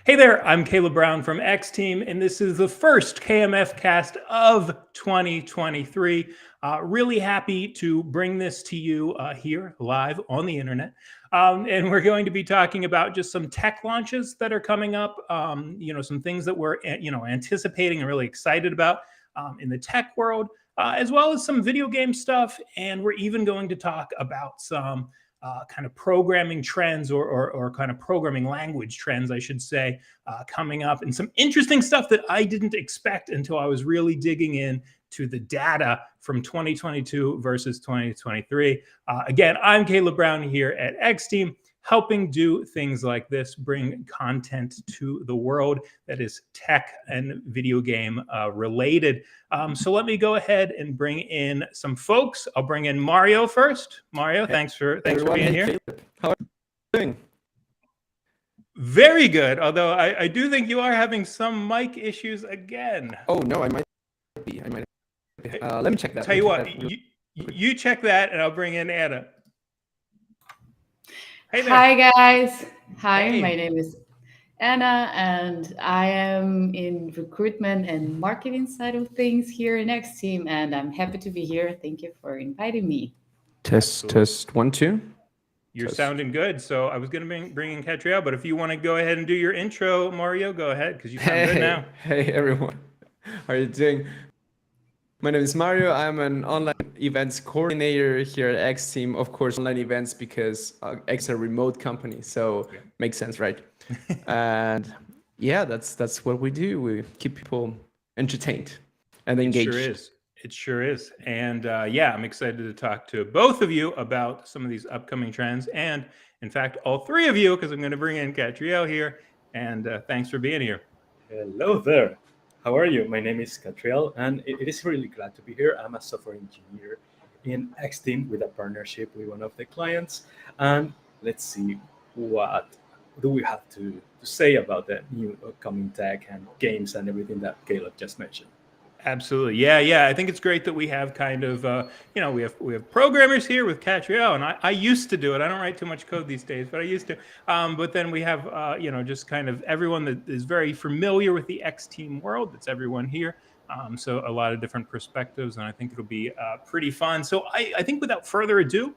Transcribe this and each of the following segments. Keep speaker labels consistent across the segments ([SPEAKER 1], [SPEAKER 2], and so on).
[SPEAKER 1] Hey there, I'm Caleb Brown from X Team, and this is the first KMFcast of 2023. Really happy to bring this to you here live on the internet. And we're going to be talking about just some tech launches that are coming up, some things that we're anticipating and really excited about in the tech world, as well as some video game stuff. And we're even going to talk about some kind of programming trends or kind of programming language trends, I should say, coming up, and some interesting stuff that I didn't expect until I was really digging in to the data from 2022 versus 2023. Again, I'm Caleb Brown here at X Team, helping do things like this, bring content to the world that is tech and video game related. So let me go ahead and bring in some folks. I'll bring in Mario first. Mario, thanks for being here.
[SPEAKER 2] Caleb. How are you doing?
[SPEAKER 1] Very good. Although I do think you are having some mic issues again.
[SPEAKER 2] Oh no, I might be. Let me check that.
[SPEAKER 1] Tell you what, you check that, and I'll bring in Anna.
[SPEAKER 3] Hey there. Hi guys. Hi,
[SPEAKER 1] Hey.
[SPEAKER 3] My name is Anna, and I am in recruitment and marketing side of things here in X Team, and I'm happy to be here. Thank you for inviting me.
[SPEAKER 2] Test 1 2.
[SPEAKER 1] You're sounding good. So I was going to bring in Catriel, but if you want to go ahead and do your intro, Mario, go ahead, because you sound good now.
[SPEAKER 2] Hey everyone, how are you doing? My name is Mario. I'm an online events coordinator here at X Team. Of course, online events because X is a remote company, so makes sense, right? And yeah, that's what we do. We keep people entertained and engaged.
[SPEAKER 1] It sure is. And I'm excited to talk to both of you about some of these upcoming trends. And in fact, all three of you, because I'm going to bring in Catriel here. And thanks for being here.
[SPEAKER 4] Hello there. How are you? My name is Catriel, and it is really glad to be here. I'm a software engineer in X Team with a partnership with one of the clients. And let's see, what do we have to say about the new upcoming tech and games and everything that Caleb just mentioned?
[SPEAKER 1] Absolutely. Yeah. I think it's great that we have kind of, we have programmers here with Catriel, and I used to do it. I don't write too much code these days, but I used to. But then we have, just kind of everyone that is very familiar with the X Team world. That's everyone here. So a lot of different perspectives, and I think it'll be pretty fun. So I think without further ado,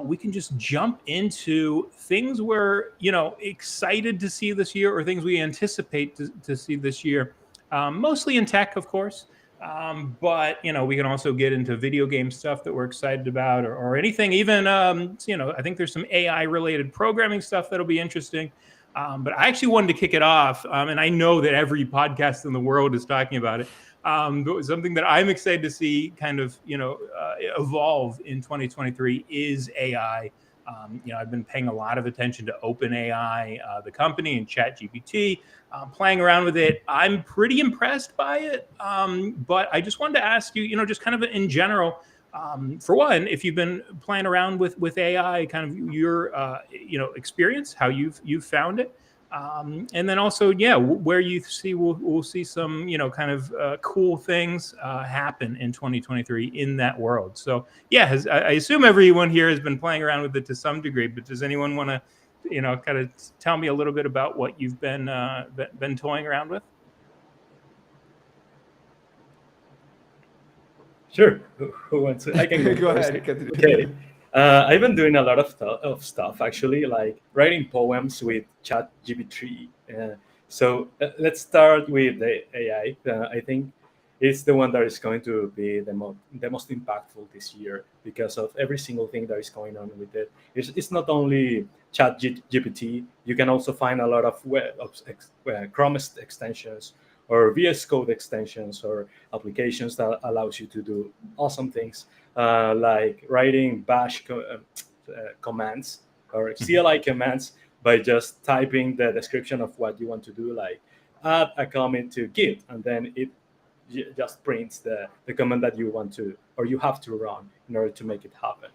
[SPEAKER 1] we can just jump into things we're, excited to see this year, or things we anticipate to see this year. Mostly in tech, of course. But we can also get into video game stuff that we're excited about, or anything. Even I think there's some AI related programming stuff that'll be interesting. But I actually wanted to kick it off, and I know that every podcast in the world is talking about it. But something that I'm excited to see kind of evolve in 2023 is AI. I've been paying a lot of attention to OpenAI, the company, and ChatGPT, playing around with it. I'm pretty impressed by it. But I just wanted to ask you, just kind of in general, for one, if you've been playing around with AI, kind of your, experience, how you've found it. And then also, where you see we'll see some, kind of cool things happen in 2023 in that world. So, I assume everyone here has been playing around with it to some degree. But does anyone want to, kind of tell me a little bit about what you've been toying around with?
[SPEAKER 4] Sure. Who wants to? I can go
[SPEAKER 2] ahead.
[SPEAKER 4] Okay. I've been doing a lot of stuff actually, like writing poems with ChatGPT. So let's start with the AI. I think it's the one that is going to be the most impactful this year because of every single thing that is going on with it. It's not only ChatGPT. You can also find a lot of Chrome extensions or VS Code extensions or applications that allows you to do awesome things. Like writing bash commands or CLI commands by just typing the description of what you want to do, like add a comment to Git, and then it just prints the command that you want to, or you have to run in order to make it happen.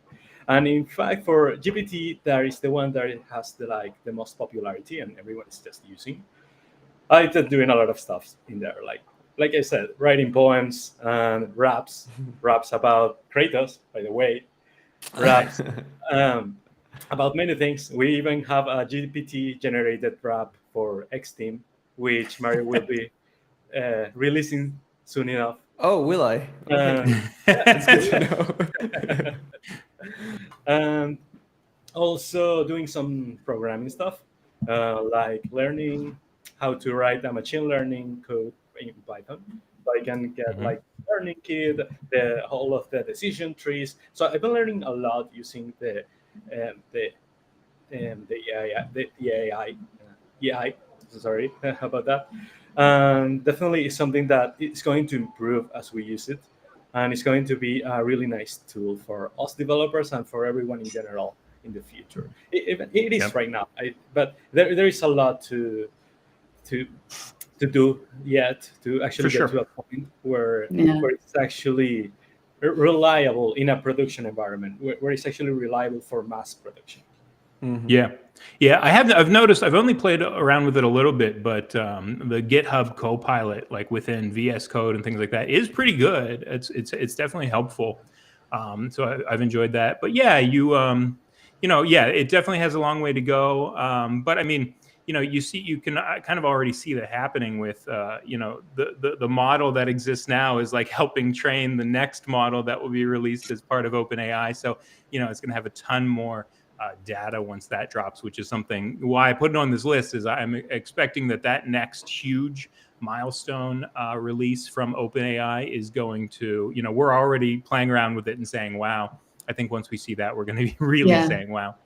[SPEAKER 4] And in fact, for GPT, that is the one that has the most popularity and everyone is just using. I've been doing a lot of stuff in there, like I said, writing poems and raps about Kratos, by the way, raps about many things. We even have a GPT-generated rap for X Team, which Mario will be releasing soon enough.
[SPEAKER 2] Oh, will I? Okay.
[SPEAKER 4] Um,
[SPEAKER 2] That's good to know.
[SPEAKER 4] and also doing some programming stuff, like learning how to write a machine learning code in Python. So I can get like learning kit, the all of the decision trees. So I've been learning a lot using the the AI, AI. Sorry about that. Definitely is something that is going to improve as we use it, and it's going to be a really nice tool for us developers and for everyone in general in the future. It is
[SPEAKER 1] Yep.
[SPEAKER 4] right now, but there is a lot to to do yet to actually
[SPEAKER 1] For
[SPEAKER 4] get
[SPEAKER 1] sure.
[SPEAKER 4] to a point where
[SPEAKER 3] Yeah.
[SPEAKER 4] it's actually reliable in a production environment, where it's actually reliable for mass production.
[SPEAKER 1] Yeah. Yeah, I've noticed. I've only played around with it a little bit, but the GitHub Copilot, like within VS Code and things like that, is pretty good. It's definitely helpful. So I've enjoyed that. But yeah, yeah, it definitely has a long way to go. But I mean, you can kind of already see that happening with the model that exists now is like helping train the next model that will be released as part of OpenAI. So it's going to have a ton more data once that drops, which is something why I put it on this list. Is I'm expecting that next huge milestone release from OpenAI is going to, we're already playing around with it and saying, wow. I think once we see that, we're going to be really
[SPEAKER 3] Yeah.
[SPEAKER 1] saying, wow.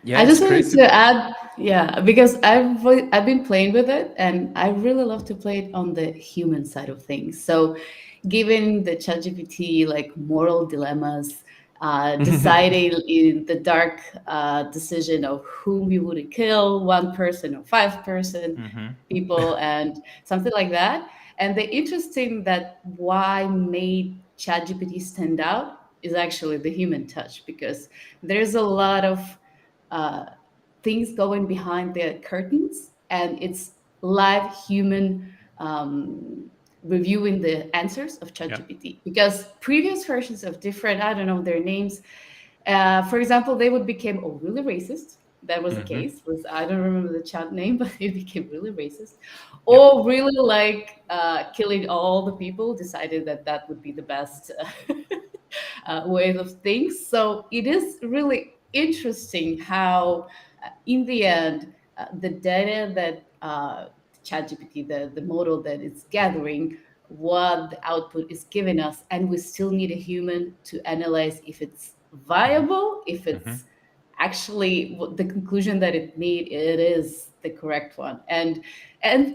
[SPEAKER 2] Yeah,
[SPEAKER 3] I
[SPEAKER 2] it's
[SPEAKER 3] just wanted
[SPEAKER 2] crazy.
[SPEAKER 3] to add, yeah, because I've been playing with it, and I really love to play it on the human side of things. So, given the ChatGPT like moral dilemmas, deciding in the dark decision of whom you would kill, one person or 5 person people, and something like that. And the interesting that why made ChatGPT stand out is actually the human touch, because there's a lot of uh, things going behind the curtains, and it's live human reviewing the answers of
[SPEAKER 1] Yeah.
[SPEAKER 3] ChatGPT. Because previous versions of different, I don't know their names, for example, they would become really racist. That was the case. Was I don't remember the chat name, but it became really racist, or really like killing all the people. Decided that that would be the best way of things. So it is really interesting how, in the end, the data that ChatGPT, the model that it's gathering, what the output is giving us, and we still need a human to analyze if it's viable, if it's actually the conclusion that it made, it is the correct one. And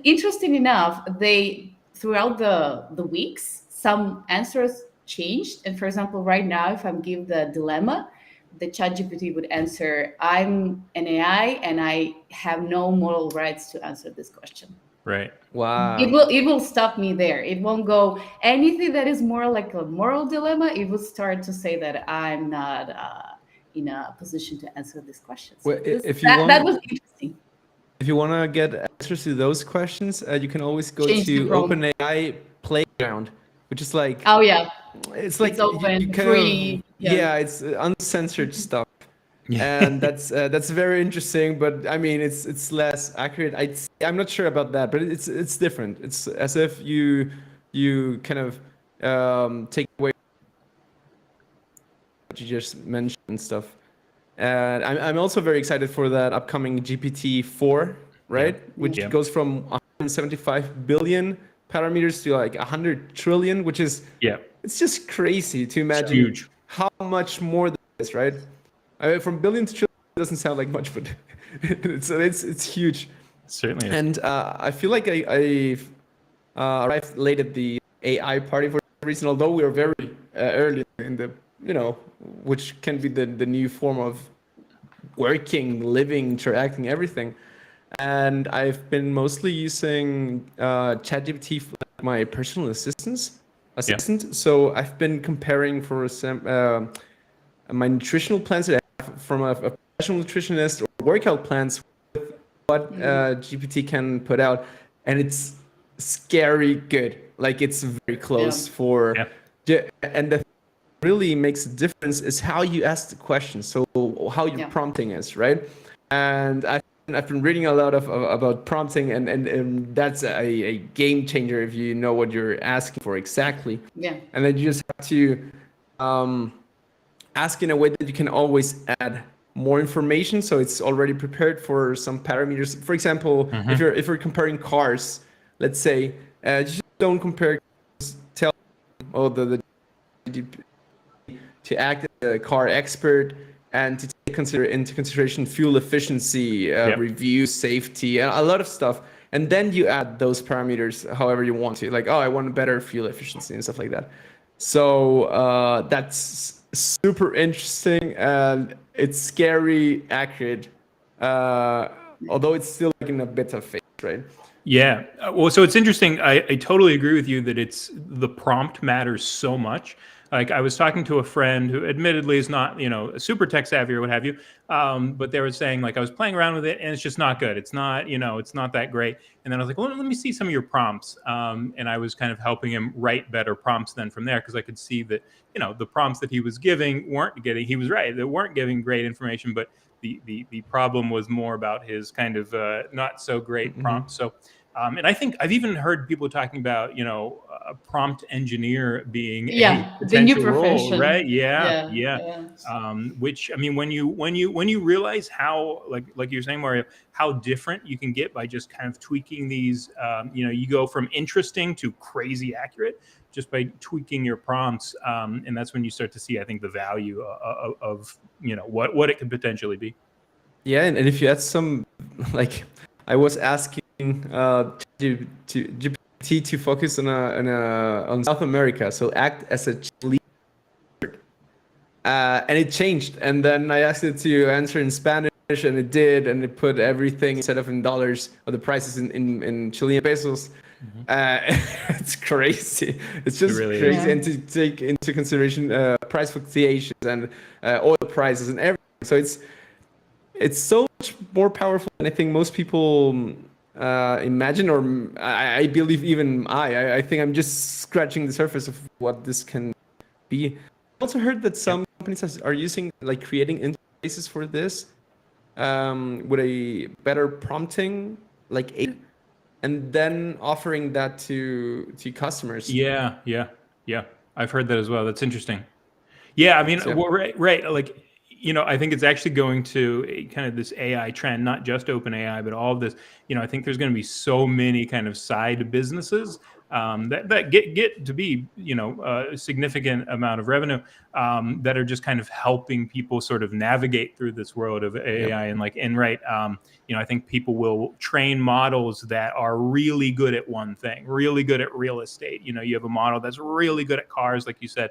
[SPEAKER 3] interesting enough, they throughout the weeks, some answers changed. And for example, right now, if I'm given the dilemma, the ChatGPT would answer, "I'm an AI and I have no moral rights to answer this question."
[SPEAKER 1] Right.
[SPEAKER 2] Wow.
[SPEAKER 3] It will stop me there. It won't go anything that is more like a moral dilemma. It will start to say that I'm not in a position to answer this question. So
[SPEAKER 2] Well, if you
[SPEAKER 3] that
[SPEAKER 2] want,
[SPEAKER 3] was interesting.
[SPEAKER 2] if you want to get answers to those questions, you can always go
[SPEAKER 3] Change the
[SPEAKER 2] to
[SPEAKER 3] prompt.
[SPEAKER 2] OpenAI Playground, which is like
[SPEAKER 3] Oh yeah,
[SPEAKER 2] it's like
[SPEAKER 3] it's open,
[SPEAKER 2] you kind
[SPEAKER 3] free.
[SPEAKER 2] of
[SPEAKER 3] Yeah.
[SPEAKER 2] it's uncensored stuff.
[SPEAKER 1] Yeah.
[SPEAKER 2] And that's very interesting, but I mean it's less accurate. I'm not sure about that, but it's different. It's as if you kind of take away what you just mentioned and stuff. And I'm also very excited for that upcoming GPT-4, right? Which
[SPEAKER 1] Yeah.
[SPEAKER 2] goes from 175 billion parameters to like 100 trillion, which is
[SPEAKER 1] Yeah.
[SPEAKER 2] it's just crazy to imagine
[SPEAKER 1] huge.
[SPEAKER 2] how much more that is, right? I mean, from billion to trillion doesn't sound like much, but it's huge.
[SPEAKER 1] It certainly is.
[SPEAKER 2] And I feel like I arrived late at the AI party for a reason, although we are very early in the, which can be the new form of working, living, interacting, everything. And I've been mostly using ChatGPT for my personal assistant. So I've been comparing for some my nutritional plans that I have from a professional nutritionist, or workout plans with what GPT can put out, and it's scary good. Like it's very close for, and the really makes a difference is how you ask the question. So how your prompting is, right? And I I've been reading a lot about prompting, and that's a game changer if you know what you're asking for exactly.
[SPEAKER 3] Yeah.
[SPEAKER 2] And then you just have to ask in a way that you can always add more information, so it's already prepared for some parameters. For example, if you're comparing cars, let's say, just don't compare. Tell the to act as a car expert and to take into consideration fuel efficiency, review, safety, and a lot of stuff. And then you add those parameters however you want to. Like, oh, I want better fuel efficiency and stuff like that. So that's super interesting, and it's scary accurate, although it's still like in a beta phase, right?
[SPEAKER 1] Yeah. Well, so it's interesting. I totally agree with you that the prompt matters so much. Like I was talking to a friend who admittedly is not, super tech savvy or what have you. But they were saying like I was playing around with it and it's just not good. It's not, it's not that great. And then I was like, well, let me see some of your prompts. And I was kind of helping him write better prompts then from there because I could see that, the prompts that he was giving he was right. They weren't giving great information, but the problem was more about his kind of not so great prompts. So and I think I've even heard people talking about, a prompt engineer being a
[SPEAKER 3] the new
[SPEAKER 1] potential role,
[SPEAKER 3] profession.
[SPEAKER 1] right? Yeah.
[SPEAKER 3] Yeah.
[SPEAKER 1] Which I mean, when you realize how, like you're saying, Mario, how different you can get by just kind of tweaking these, you go from interesting to crazy accurate just by tweaking your prompts, and that's when you start to see, I think, the value of what it could potentially be.
[SPEAKER 2] Yeah, and if you add some, like I was asking to GPT to focus on South America, so act as a lead, and it changed. And then I asked it to answer in Spanish, and it did, and it put everything instead of in dollars or the prices in Chilean pesos. It's crazy. It's just
[SPEAKER 1] really
[SPEAKER 2] crazy,
[SPEAKER 3] is.
[SPEAKER 2] and to take into consideration price fluctuations and oil prices and everything. So it's so much more powerful than I think most people imagine, or I believe even I think I'm just scratching the surface of what this can be. I also heard that some companies are using, like, creating interfaces for this with a better prompting, like and then offering that to customers.
[SPEAKER 1] Yeah. I've heard that as well. That's interesting. Yeah, I mean,
[SPEAKER 2] So-
[SPEAKER 1] well, right. Like, I think it's actually going to kind of this AI trend, not just open AI, but all of this. I think there's going to be so many kind of side businesses that get to be, a significant amount of revenue that are just kind of helping people sort of navigate through this world of AI. And I think people will train models that are really good at one thing, really good at real estate. You have a model that's really good at cars, like you said.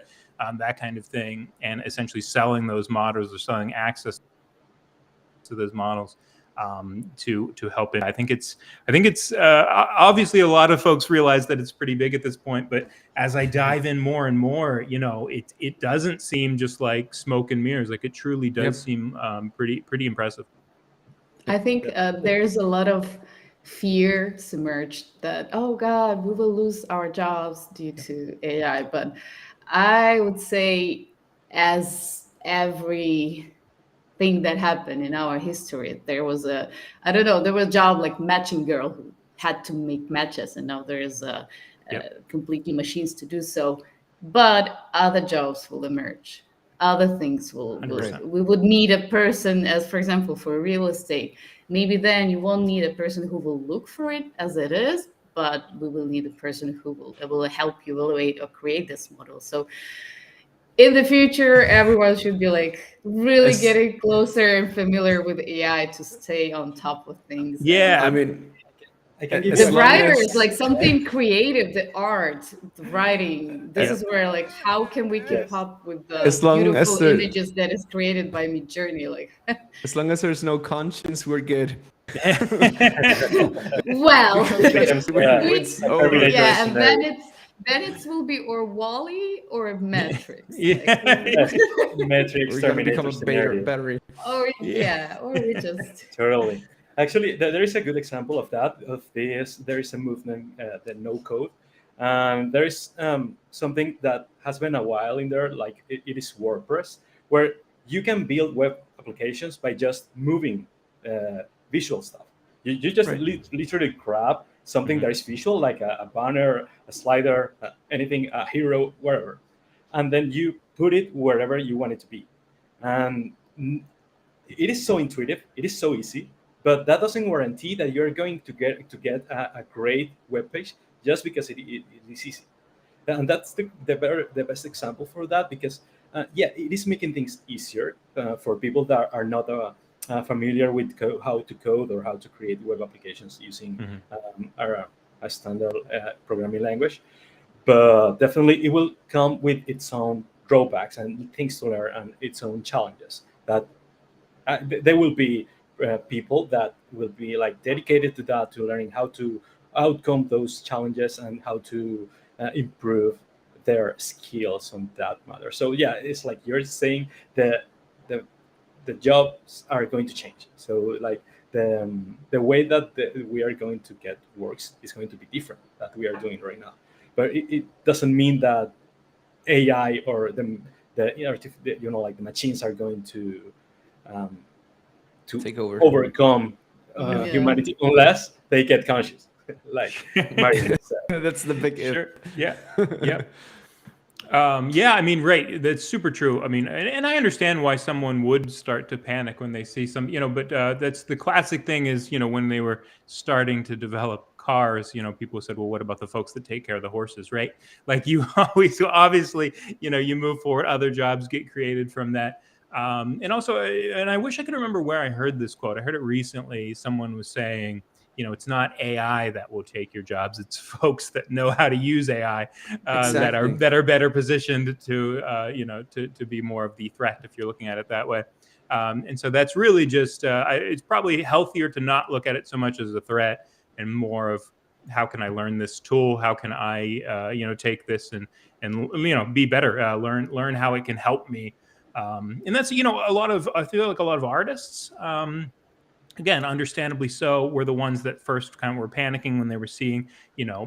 [SPEAKER 1] That kind of thing, and essentially selling those models or selling access to those models to help it. I think it's obviously a lot of folks realize that it's pretty big at this point, but as I dive in more and more, it doesn't seem just like smoke and mirrors. Like it truly does seem pretty impressive.
[SPEAKER 3] I think there's a lot of fear submerged that, oh God, we will lose our jobs due to AI. But I would say, as every thing that happened in our history, there was there was a job like matching girl who had to make matches, and now there's completely machines to do so. But other jobs will emerge. Other things will
[SPEAKER 1] 100%.
[SPEAKER 3] we would need a person, as for example for real estate. Maybe then you won't need a person who will look for it as it is, but we will need a person who will help you evaluate or create this model. So in the future, everyone should be like really getting closer and familiar with AI to stay on top of things.
[SPEAKER 1] Yeah,
[SPEAKER 2] I mean,
[SPEAKER 4] I can give
[SPEAKER 2] as
[SPEAKER 4] you
[SPEAKER 3] The
[SPEAKER 2] long
[SPEAKER 3] writers,
[SPEAKER 2] as-
[SPEAKER 3] like something creative, the art, the writing. This is where, like, how can we keep up with the
[SPEAKER 2] As long as
[SPEAKER 3] beautiful
[SPEAKER 2] there-
[SPEAKER 3] images that is created by Midjourney? Like,
[SPEAKER 2] as long as there's no conscience, we're good.
[SPEAKER 3] well,
[SPEAKER 4] It's,
[SPEAKER 3] Which-
[SPEAKER 4] a Terminator
[SPEAKER 3] yeah, and then
[SPEAKER 4] scenario.
[SPEAKER 3] it will be or Wally or Matrix.
[SPEAKER 1] Yeah.
[SPEAKER 4] Matrix
[SPEAKER 2] We're gonna become
[SPEAKER 4] Terminator
[SPEAKER 2] a
[SPEAKER 4] scenario.
[SPEAKER 2] battery.
[SPEAKER 3] Or or we just
[SPEAKER 4] Totally. Actually, there is a good example of that. Of this, there is a movement, the no code. There is something that has been a while in there, like it is WordPress, where you can build web applications by just moving visual stuff. You just literally grab something that is visual, like a banner, a slider, anything, a hero, wherever, and then you put it wherever you want it to be. And it is so intuitive, it is so easy, but that doesn't guarantee that you're going to get a great web page just because it is easy. And that's the best example for that, because it is making things easier for people that are not familiar with how to code or how to create web applications using a standard programming language. But definitely it will come with its own drawbacks and things to learn and its own challenges. That there will be people that will be like dedicated to that, to learning how to outcome those challenges and how to improve their skills on that matter. So yeah, it's like you're saying, the jobs are going to change. So like the way that we are going to get works is going to be different that we are doing right now. But it doesn't mean that AI or the like the machines are going to
[SPEAKER 2] take over,
[SPEAKER 4] overcome humanity unless they get conscious, like Mario said.
[SPEAKER 2] That's the big if.
[SPEAKER 1] Sure. Yeah. Yeah. Yeah, I mean, right. That's super true. I mean, and I understand why someone would start to panic when they see some, but that's the classic thing is, when they were starting to develop cars, people said, well, what about the folks that take care of the horses, right? Like you always, obviously, you move forward, other jobs get created from that. And also, and I wish I could remember where I heard this quote. I heard it recently. Someone was saying, it's not AI that will take your jobs. It's folks that know how to use AI that are better positioned to to be more of the threat, if you're looking at it that way. And so that's really just it's probably healthier to not look at it so much as a threat and more of how can I learn this tool? How can I take this and be better? Learn how it can help me. And that's I feel like a lot of artists. Again, understandably so, were the ones that first kind of were panicking when they were seeing,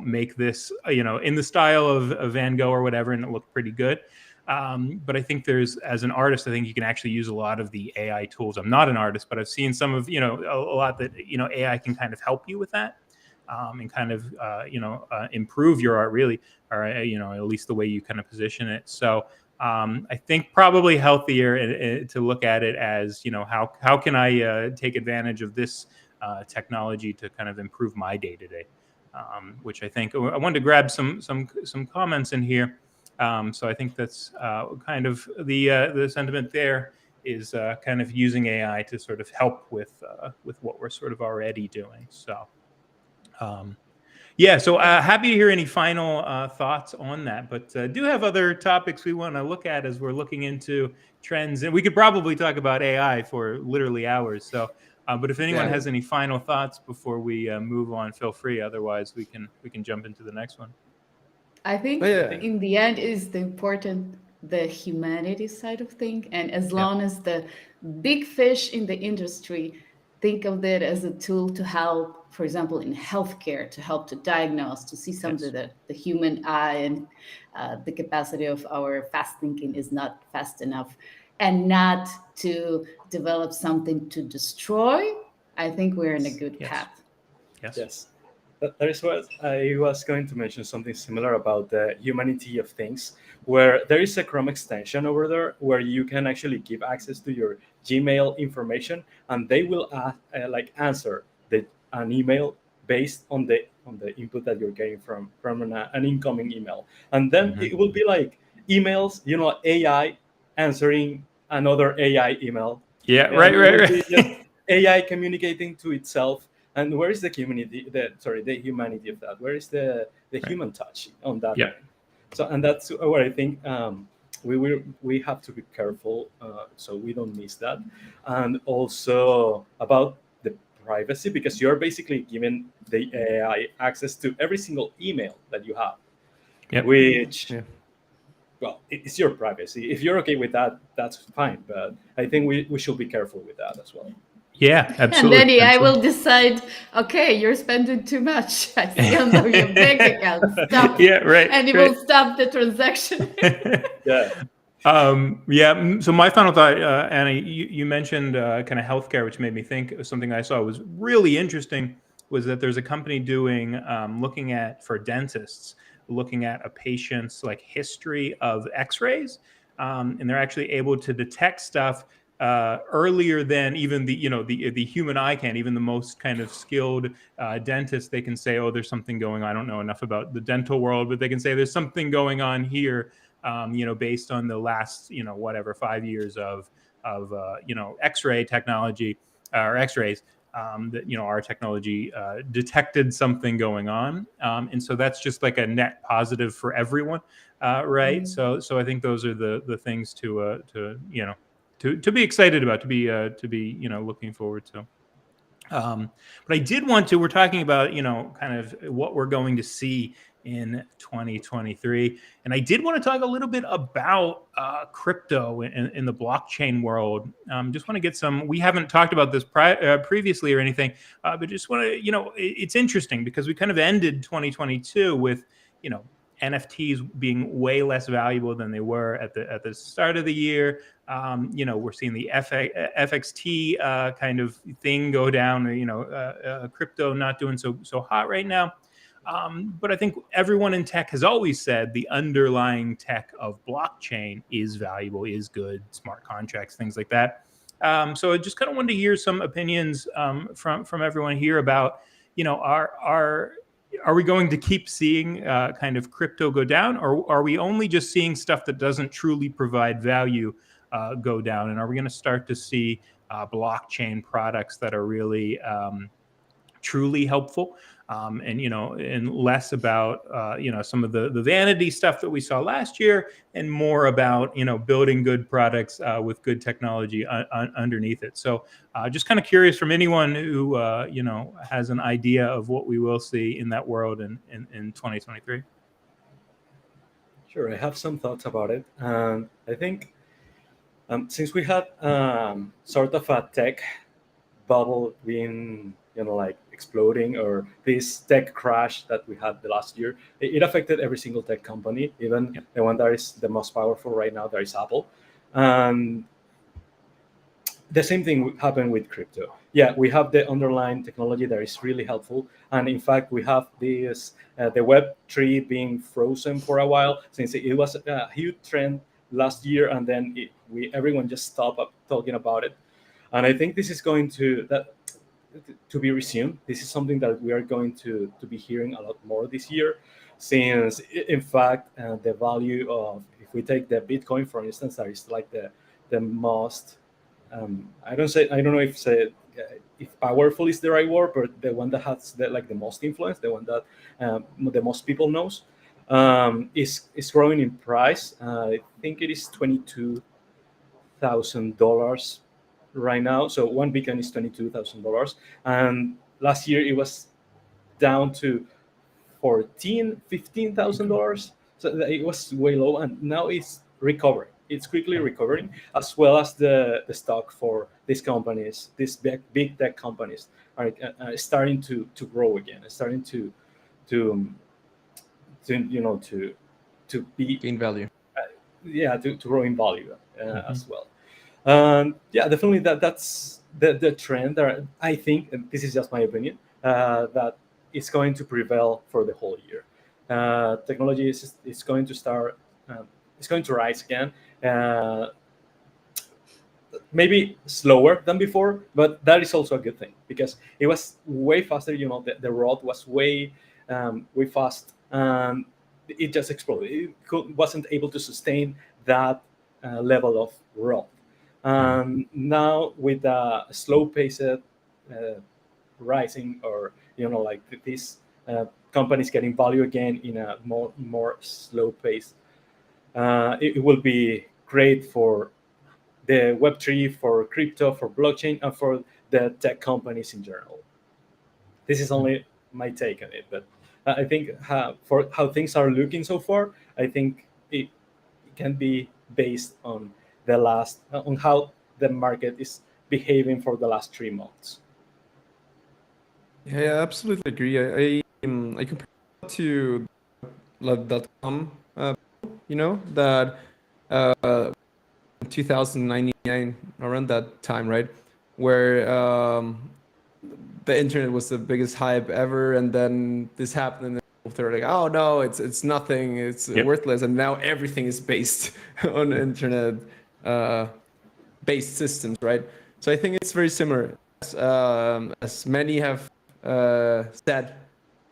[SPEAKER 1] make this, in the style of Van Gogh or whatever, and it looked pretty good. But I think as an artist, I think you can actually use a lot of the AI tools. I'm not an artist, but I've seen some of, a lot that, AI can kind of help you with that. And kind of, improve your art really, or, at least the way you kind of position it. So, I think probably healthier to look at it as, how can I take advantage of this technology to kind of improve my day to day, which I think I wanted to grab some comments in here. So I think that's kind of the sentiment there is kind of using AI to sort of help with what we're sort of already doing. So. Yeah, so happy to hear any final thoughts on that, but do have other topics we want to look at as we're looking into trends, and we could probably talk about AI for literally hours. So, but if anyone has any final thoughts before we move on, feel free. Otherwise, we can jump into the next one.
[SPEAKER 3] I think in the end is the humanity side of things, and as long as the big fish in the industry think of it as a tool to help, for example, in healthcare, to help to diagnose, to see something that the human eye and the capacity of our fast thinking is not fast enough, and not to develop something to destroy. I think we're in a good path.
[SPEAKER 4] Yes. That is what I was going to mention, something similar about the humanity of things, where there is a Chrome extension over there where you can actually give access to your Gmail information, and they will answer an email based on the input that you're getting from an incoming email, and then it will be like emails, AI answering another AI email.
[SPEAKER 1] Yeah, right.
[SPEAKER 4] AI communicating to itself. And where is the humanity? The humanity of that? Where is the human touch on that?
[SPEAKER 1] Yeah.
[SPEAKER 4] So, and that's where I think we have to be careful so we don't miss that, and also about the privacy, because you're basically giving the AI access to every single email that you have, which. Yeah. Well, it's your privacy. If you're okay with that, that's fine. But I think we should be careful with that as well.
[SPEAKER 1] Yeah, absolutely.
[SPEAKER 3] And then the AI will decide, okay, you're spending too much. I see under your bank account. Stop.
[SPEAKER 1] Yeah, right.
[SPEAKER 3] And it will stop the transaction.
[SPEAKER 4] Yeah.
[SPEAKER 1] So my final thought, Anna, you mentioned kind of healthcare, which made me think of something I saw was really interesting. Was that there's a company doing looking at for dentists, looking at a patient's like history of X-rays, and they're actually able to detect stuff earlier than even the human eye can. Even the most kind of skilled dentist, they can say, oh, there's something going on. I don't know enough about the dental world, but they can say there's something going on here. Based on the last, whatever 5 years of X-ray technology or X-rays, that our technology detected something going on, and so that's just like a net positive for everyone, right? So I think those are the things to be excited about, to be looking forward to. But I did want to. We're talking about kind of what we're going to see in 2023, and I did want to talk a little bit about crypto in the blockchain world. Just want to get some. We haven't talked about this previously or anything, but just want to. It's interesting because we kind of ended 2022 with NFTs being way less valuable than they were at the start of the year. We're seeing the FXT kind of thing go down. Crypto not doing so hot right now. But I think everyone in tech has always said the underlying tech of blockchain is valuable, is good, smart contracts, things like that. So I just kind of wanted to hear some opinions from everyone here about, are we going to keep seeing kind of crypto go down, or are we only just seeing stuff that doesn't truly provide value go down? And are we going to start to see blockchain products that are really truly helpful, and less about some of the vanity stuff that we saw last year, and more about building good products with good technology underneath it. So just kind of curious from anyone who has an idea of what we will see in that world in 2023.
[SPEAKER 4] Sure, I have some thoughts about it. I think since we had sort of a tech bubble being like exploding, or this tech crash that we had the last year, it affected every single tech company, even the one that is the most powerful right now, that is Apple. And the same thing happened with crypto. Yeah, we have the underlying technology that is really helpful, and in fact we have this the Web3 being frozen for a while, since it was a huge trend last year, and then everyone just stopped talking about it. And I think this is going to be resumed. This is something that we are going to be hearing a lot more this year, since in fact the value of, if we take the Bitcoin for instance, that is like the most I don't know if powerful is the right word, but the one that has the most influence, the one that the most people knows, is growing in price. I think it is $22,000 right now. So one Bitcoin is $22,000, and last year it was down to $15,000. So it was way low, and now it's recovering. It's quickly recovering, as well as the stock for these companies, these big tech companies, are starting to grow again, starting to be
[SPEAKER 2] Gain value.
[SPEAKER 4] to grow in value as well. Yeah, definitely that's the trend that I think, and this is just my opinion, that is going to prevail for the whole year. Technology is going to start, it's going to rise again. Maybe slower than before, but that is also a good thing, because it was way faster. The road was way fast, and it just exploded. It wasn't able to sustain that level of road. Now with a slow pace rising, or like these companies getting value again in a more slow pace, it will be great for the Web3, for crypto, for blockchain, and for the tech companies in general. This is only my take on it, but I think for how things are looking so far, I think it can be based on on how the market is behaving for the last 3 months.
[SPEAKER 2] Yeah, I absolutely agree. I compare it to .com, that 2099, around that time, right? Where the internet was the biggest hype ever, and then this happened, and they're like, "Oh no, it's nothing, it's worthless," and now everything is based on internet based systems, right? So I think it's very similar, as many have said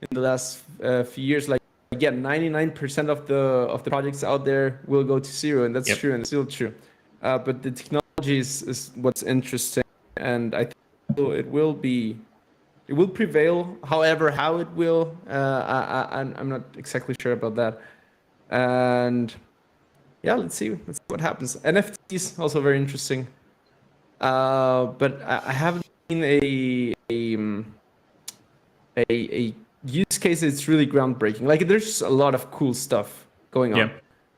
[SPEAKER 2] in the last few years. Like, again, 99% of the projects out there will go to zero, and that's true, and it's still true. But the technology is what's interesting, and I think it will prevail. However, how it will, I'm not exactly sure about that. And yeah, let's see what happens. NFTs also very interesting. But I haven't seen a use case that's really groundbreaking. Like, there's a lot of cool stuff going on,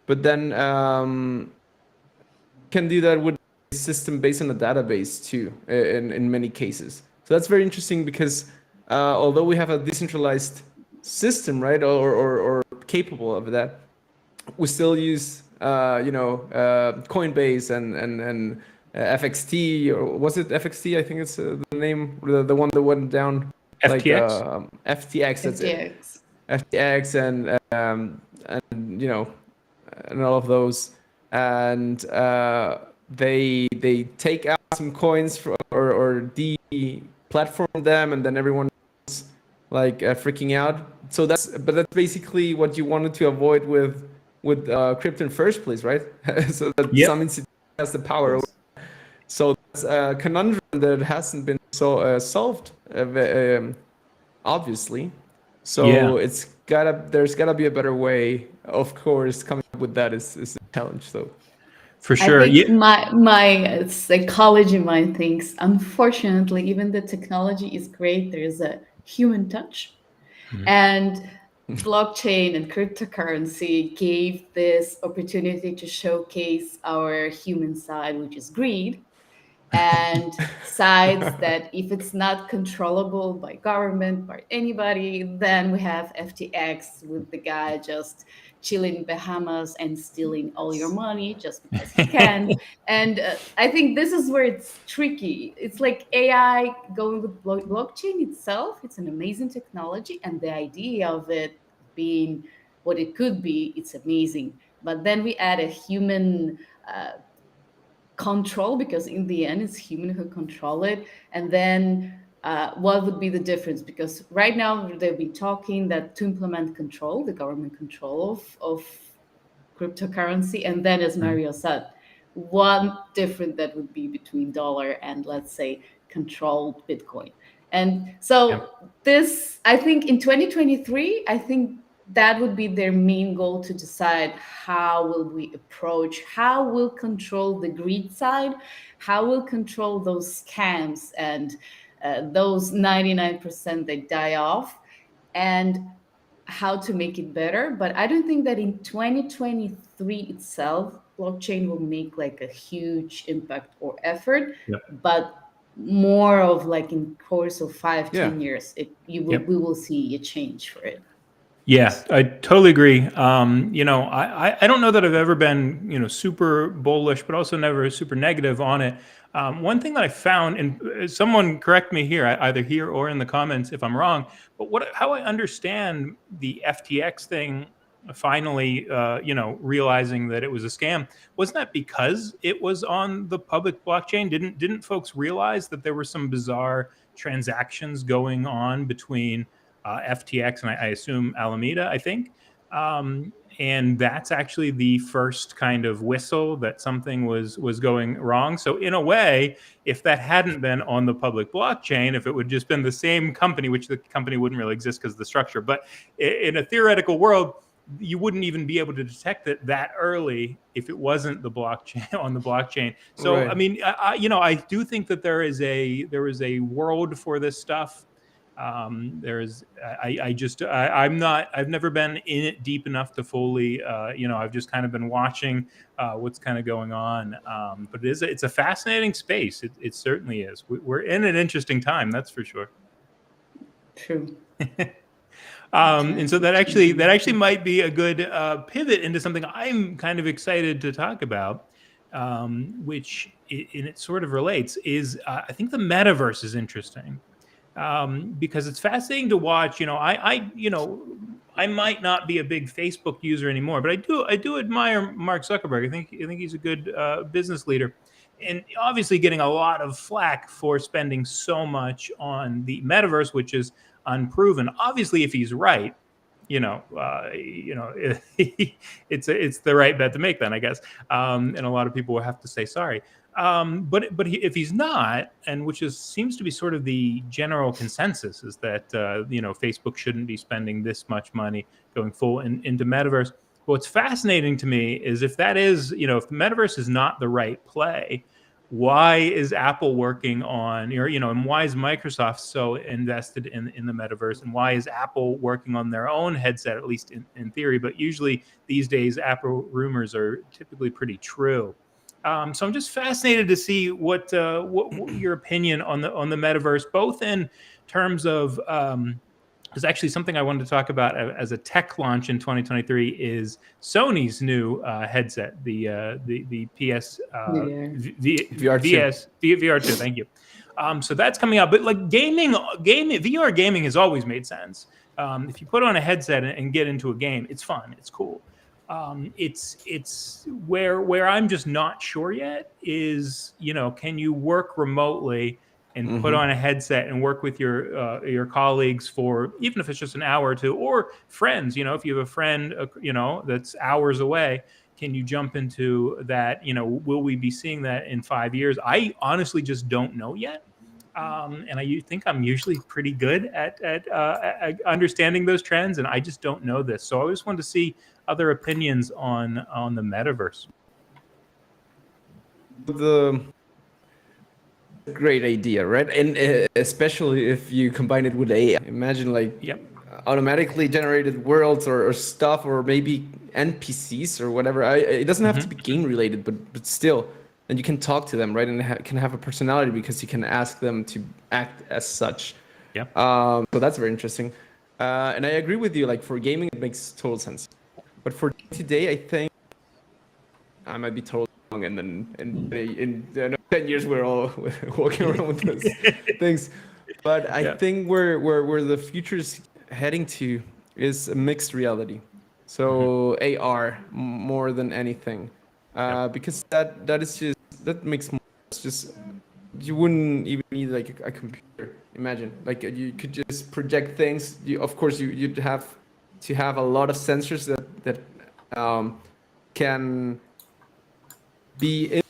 [SPEAKER 2] but then can do that with a system based on a database too, in many cases. So that's very interesting, because although we have a decentralized system, right, or capable of that, we still use Coinbase and FXT, or was it FXT? I think it's the name, the one that went down.
[SPEAKER 1] FTX?
[SPEAKER 2] Like FTX. That's
[SPEAKER 3] FTX.
[SPEAKER 2] it. FTX and and all of those, and they take out some coins or de-platform them, and then everyone's like freaking out. So that's basically what you wanted to avoid with crypto in first place, right? So that some institution has the power over. So that's a conundrum that hasn't been solved, obviously. So there's gotta be a better way. Of course, coming up with that is a challenge. So
[SPEAKER 1] for sure.
[SPEAKER 3] I think my psychology mind thinks, unfortunately, even the technology is great, there's a human touch. And blockchain and cryptocurrency gave this opportunity to showcase our human side, which is greed, and sides that if it's not controllable by government, by anybody, then we have FTX with the guy just chilling in Bahamas and stealing all your money just because he can. And I think this is where it's tricky. It's like AI going with blockchain itself. It's an amazing technology, and the idea of it being what it could be, it's amazing. But then we add a human control, because in the end it's human who control it. And then what would be the difference? Because right now they've been talking that to implement control, the government control of cryptocurrency, and then, as Mario said, one different that would be between dollar and, let's say, controlled Bitcoin. And so this, I think in 2023, I think that would be their main goal, to decide how will we approach, how we'll control the greed side, how we'll control those scams and those 99% that die off, and how to make it better. But I don't think that in 2023 itself, blockchain will make like a huge impact or effort, but more of like in course of 5-10 years, we will see a change for it.
[SPEAKER 1] Yeah, I totally agree. I don't know that I've ever been, super bullish, but also never super negative on it. One thing that I found, and someone correct me here, either here or in the comments if I'm wrong, but how I understand the FTX thing, finally, realizing that it was a scam, wasn't that because it was on the public blockchain? Didn't folks realize that there were some bizarre transactions going on between FTX and I assume Alameda, I think. And that's actually the first kind of whistle that something was going wrong. So in a way, if that hadn't been on the public blockchain, if it would just been the same company, which the company wouldn't really exist because of the structure, but in a theoretical world, you wouldn't even be able to detect it that early if it wasn't the blockchain on the blockchain. So I mean, I do think that there is a world for this stuff. I've never been in it deep enough to fully, I've just kind of been watching what's kind of going on. But it's a fascinating space. It certainly is. We're in an interesting time, that's for sure.
[SPEAKER 3] True.
[SPEAKER 1] And so that actually might be a good pivot into something I'm kind of excited to talk about, which and it sort of relates, is I think the metaverse is interesting, because it's fascinating to watch. I might not be a big Facebook user anymore, but I do admire Mark Zuckerberg. I think he's a good business leader, and obviously getting a lot of flack for spending so much on the metaverse, which is unproven. Obviously, if he's right, it's the right bet to make then, I guess. And a lot of people will have to say sorry. If he's not, and which seems to be sort of the general consensus, is that Facebook shouldn't be spending this much money going full into metaverse. What's fascinating to me is if that is, if the metaverse is not the right play, why is Apple working on, and why is Microsoft so invested in the metaverse, and why is Apple working on their own headset, at least in theory? But usually these days, Apple rumors are typically pretty true. So I'm just fascinated to see what your opinion on the metaverse, both in terms of is actually something I wanted to talk about as a tech launch in 2023 is Sony's new headset, the PS VR2. Thank you. So that's coming out, but like gaming, VR gaming has always made sense. If you put on a headset and get into a game, it's fun, it's cool. It's where I'm just not sure yet is, can you work remotely and put on a headset and work with your colleagues for, even if it's just an hour or two, or friends, if you have a friend, that's hours away, can you jump into that? Will we be seeing that in 5 years? I honestly just don't know yet. And I think I'm usually pretty good at understanding those trends, and I just don't know this. So I just wanted to see other opinions on the metaverse.
[SPEAKER 2] The great idea, right? And especially if you combine it with AI. Imagine automatically generated worlds or stuff, or maybe NPCs or whatever. It doesn't have to be game related, but still, and you can talk to them, right? And can have a personality because you can ask them to act as such.
[SPEAKER 1] Yeah.
[SPEAKER 2] So that's very interesting. And I agree with you. Like for gaming, it makes total sense. But for today, I think I might be totally wrong, and then in 10 years we're all walking around with those things. But I think where the future is heading to is a mixed reality. So AR more than anything, because that is just, that makes more. It's just, you wouldn't even need like a computer. Imagine like you could just project things. Of course you'd have to have a lot of sensors that can be in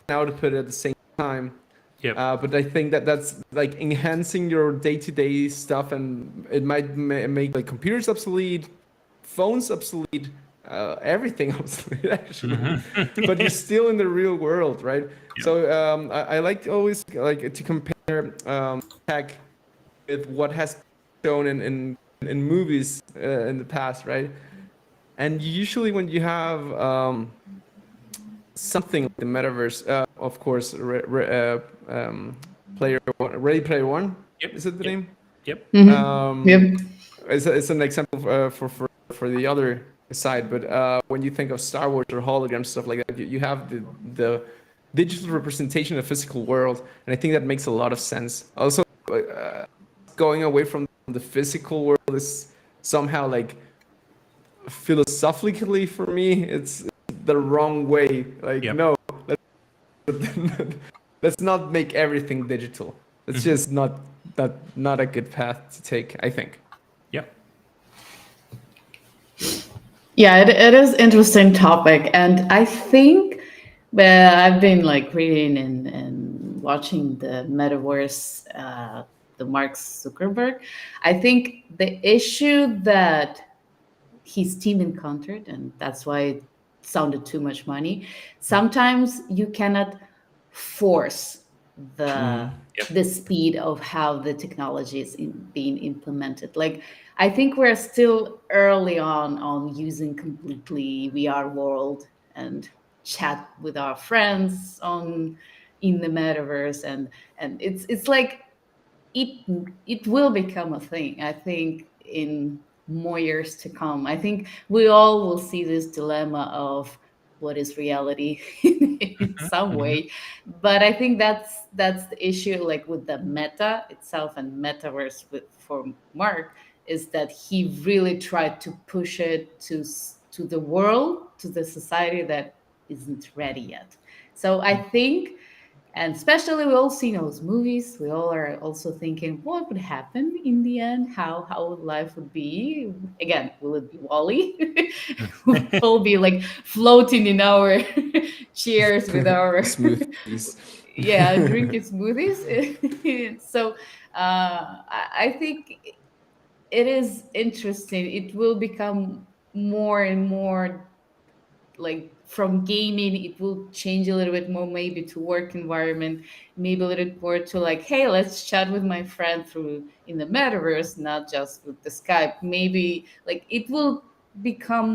[SPEAKER 2] and output at the same time. But I think that's like enhancing your day-to-day stuff, and it might make like computers obsolete, phones obsolete, everything obsolete actually. But you're still in the real world, right? So I like to always like to compare tech with what has been shown in movies in the past, right? And usually when you have something like the metaverse, of course, Ready Player One. Is it the name? It's an example for the other side, but when you think of Star Wars or holograms, stuff like that, you have the digital representation of the physical world, and I think that makes a lot of sense. Also, going away from the physical world is somehow like philosophically for me, it's the wrong way. Like no, let's not make everything digital. It's just not a good path to take, I think.
[SPEAKER 3] Yeah, it is interesting topic, and I think I've been like reading and watching the metaverse, the Mark Zuckerberg. I think the issue that his team encountered, and that's why it sounded too much money. Sometimes you cannot force the speed of how the technology is being implemented. Like I think we're still early on using completely VR world and chat with our friends in the metaverse, and it's like it will become a thing. I think in more years to come. I think we all will see this dilemma of what is reality in some
[SPEAKER 1] Mhm.
[SPEAKER 3] way. But I think that's the issue, like with the meta itself and metaverse with for Mark, is that he really tried to push it to the world, to the society that isn't ready yet. So I think, and especially we all see those movies, we all are also thinking what would happen in the end, how would life would be again. Will it be Wally? We'll be like floating in our chairs with our
[SPEAKER 2] Smoothies.
[SPEAKER 3] yeah, drinking smoothies. So I think it is interesting. It will become more and more like from gaming, it will change a little bit more maybe to work environment, maybe a little bit more to like, hey, let's chat with my friend through in the metaverse, not just with the Skype. Maybe like it will become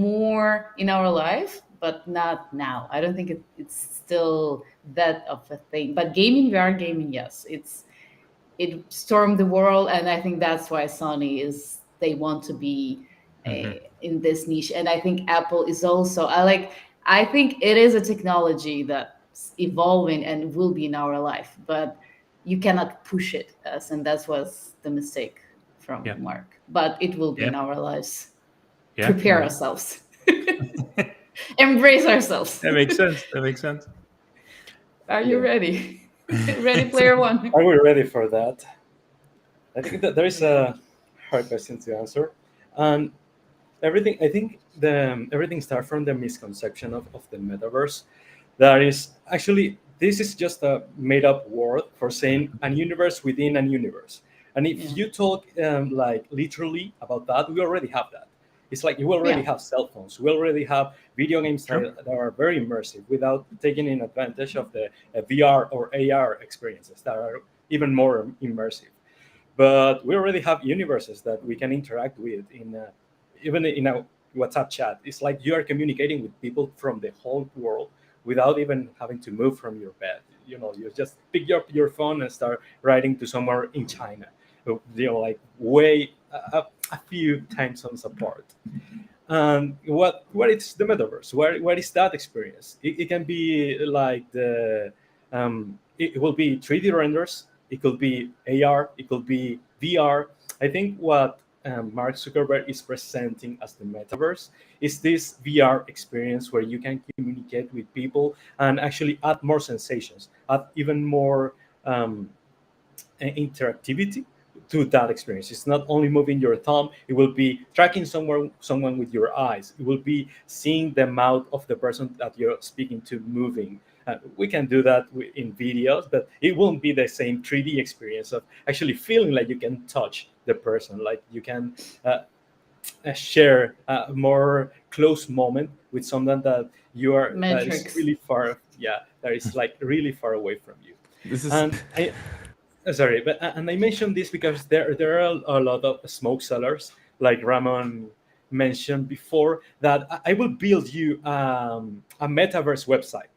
[SPEAKER 3] more in our life, but not now. I don't think it's still that of a thing. But gaming, VR gaming, yes, it stormed the world, and I think that's why Sony is, they want to be
[SPEAKER 1] Mhm.
[SPEAKER 3] in this niche. And I think Apple is also, I think it is a technology that's evolving and will be in our life, but you cannot push it as, and that was the mistake from
[SPEAKER 1] Yeah.
[SPEAKER 3] Mark. But it will be
[SPEAKER 1] Yeah.
[SPEAKER 3] in our lives.
[SPEAKER 1] Yeah.
[SPEAKER 3] Prepare
[SPEAKER 1] Yeah.
[SPEAKER 3] ourselves. Embrace ourselves.
[SPEAKER 1] That makes sense. That makes sense.
[SPEAKER 3] Are you
[SPEAKER 4] Yeah.
[SPEAKER 3] ready? Ready Player One.
[SPEAKER 4] Are we ready for that? I think that there is a hard question to answer, and everything. I think everything starts from the misconception of the metaverse. That is actually, this is just a made up word for saying an universe within an universe. And if
[SPEAKER 3] Yeah.
[SPEAKER 4] you talk like literally about that, we already have that. It's like you already
[SPEAKER 3] Yeah.
[SPEAKER 4] have cell phones. We already have video games
[SPEAKER 1] Sure.
[SPEAKER 4] that are very immersive without taking in advantage of the VR or AR experiences that are even more immersive. But we already have universes that we can interact with in even in a WhatsApp chat. It's like you are communicating with people from the whole world without even having to move from your bed. You just pick up your phone and start writing to somewhere in China, like way a few time zones apart. And what is the metaverse? What is that experience? It can be like it will be 3D renders. It could be AR. It could be VR. I think what Mark Zuckerberg is presenting as the metaverse is this VR experience where you can communicate with people and actually add more sensations, add even more um, interactivity to that experience. It's not only moving your thumb; it will be tracking someone with your eyes. It will be seeing the mouth of the person that you're speaking to moving. We can do that in videos, but it won't be the same 3D experience of actually feeling like you can touch the person, like you can share a more close moment with someone that is
[SPEAKER 3] Metrics.
[SPEAKER 4] really far. Yeah, that is like really far away from you.
[SPEAKER 2] This is
[SPEAKER 4] And sorry, but and I mentioned this because there are a lot of smoke sellers, like Ramon mentioned before, that I will build you a metaverse website.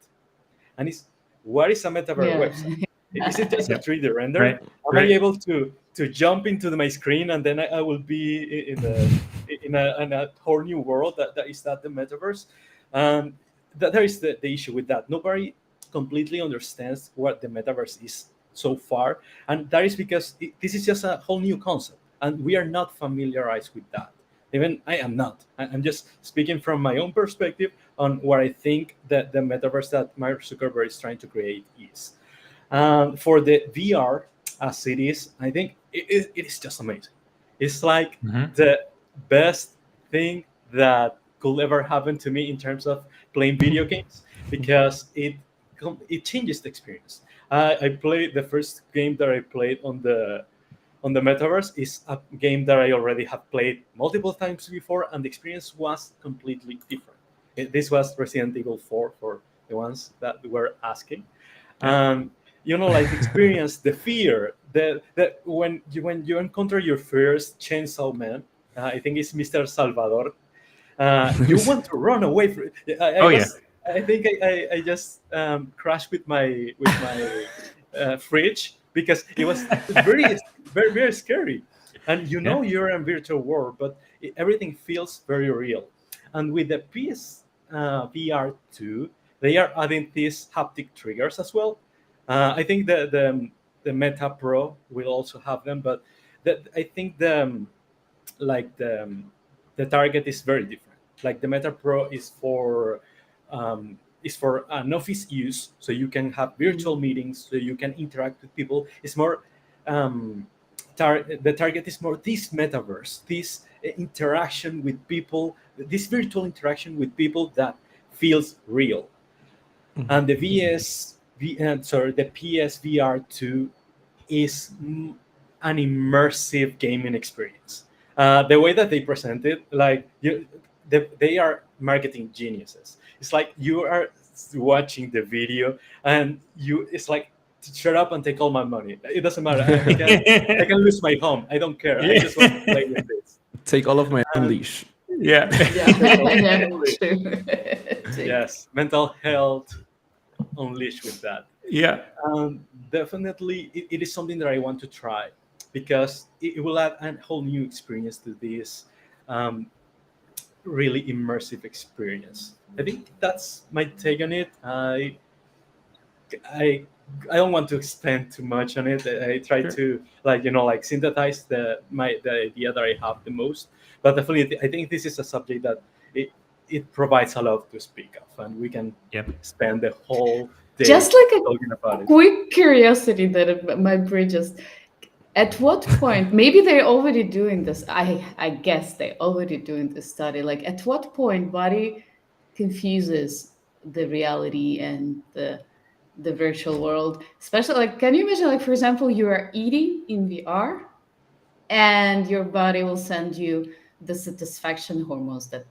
[SPEAKER 4] And it's, what is a metaverse
[SPEAKER 3] Yeah.
[SPEAKER 4] website? Is it just a
[SPEAKER 1] Yep.
[SPEAKER 4] 3D render?
[SPEAKER 1] Right.
[SPEAKER 4] Am I
[SPEAKER 1] Right.
[SPEAKER 4] able to jump into my screen and then I will be in a whole new world? That is that the metaverse? Um, that is the issue with that. Nobody completely understands what the metaverse is so far, and that is because this is just a whole new concept, and we are not familiarized with that. Even I am not. I'm just speaking from my own perspective on what I think that the metaverse that Mark Zuckerberg is trying to create is. For the VR as it is, I think it is just amazing. It's like
[SPEAKER 1] Mhm.
[SPEAKER 4] the best thing that could ever happen to me in terms of playing video games because it changes the experience. I played the first game that I played on the metaverse is a game that I already have played multiple times before, and the experience was completely different. This was Resident Evil 4 for the ones that were asking.
[SPEAKER 1] Yeah.
[SPEAKER 4] And like experience the fear that when you encounter your first chainsaw man, I think it's Mr. Salvador. You want to run away from it. I
[SPEAKER 1] Oh yeah.
[SPEAKER 4] was I think I just crashed with my fridge because it was very very very scary. and you're in virtual world, but everything feels very real. And with the PS VR2, they are adding these haptic triggers as well. I think the Meta Pro will also have them, but I think like the target is very different. Like the Meta Pro is for an office use, so you can have virtual meetings, so you can interact with people. It's more um, the target is more this metaverse, this interaction with people, this virtual interaction with people that feels real. And the the PSVR2 is an immersive gaming experience. The way that they present it, like they are marketing geniuses. It's like you are watching the video, and it's like, shut up and take all my money. It doesn't matter. I can lose my home. I don't care. I just want to play with this.
[SPEAKER 2] Take all of my
[SPEAKER 4] And
[SPEAKER 2] unleash.
[SPEAKER 1] Yeah.
[SPEAKER 3] Yeah, true.
[SPEAKER 4] yes, mental health unleashed with that.
[SPEAKER 1] Yeah.
[SPEAKER 4] Definitely, it is something that I want to try because it will add a whole new experience to this really immersive experience. I think that's my take on it. I I don't want to expand too much on it. I try to like synthesize the idea that I have the most. But definitely, I think this is a subject that it provides a lot to speak of, and we can spend the whole day
[SPEAKER 3] Just like
[SPEAKER 4] talking about
[SPEAKER 3] a
[SPEAKER 4] it.
[SPEAKER 3] quick curiosity that my brain just. At what point? Maybe they're already doing this. I guess they're already doing this study. Like, at what point body confuses the reality and the virtual world? Especially, like, can you imagine, like, for example, you are eating in VR, and your body will send you the satisfaction hormones that,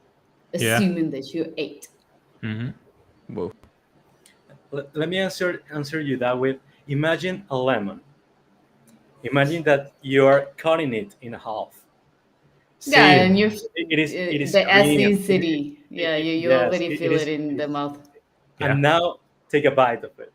[SPEAKER 1] Yeah.
[SPEAKER 3] assuming that you ate.
[SPEAKER 1] Hmm.
[SPEAKER 2] Whoa.
[SPEAKER 4] Let me answer you that with, imagine a lemon. Imagine that you are cutting it in half.
[SPEAKER 3] Yeah,
[SPEAKER 4] See,
[SPEAKER 3] and you
[SPEAKER 4] it is
[SPEAKER 3] the
[SPEAKER 4] creamy and
[SPEAKER 3] acidity. Yeah, you
[SPEAKER 4] yes,
[SPEAKER 3] already
[SPEAKER 4] it
[SPEAKER 3] feel it
[SPEAKER 4] is.
[SPEAKER 3] in the mouth.
[SPEAKER 1] Yeah.
[SPEAKER 4] And now take a bite of it.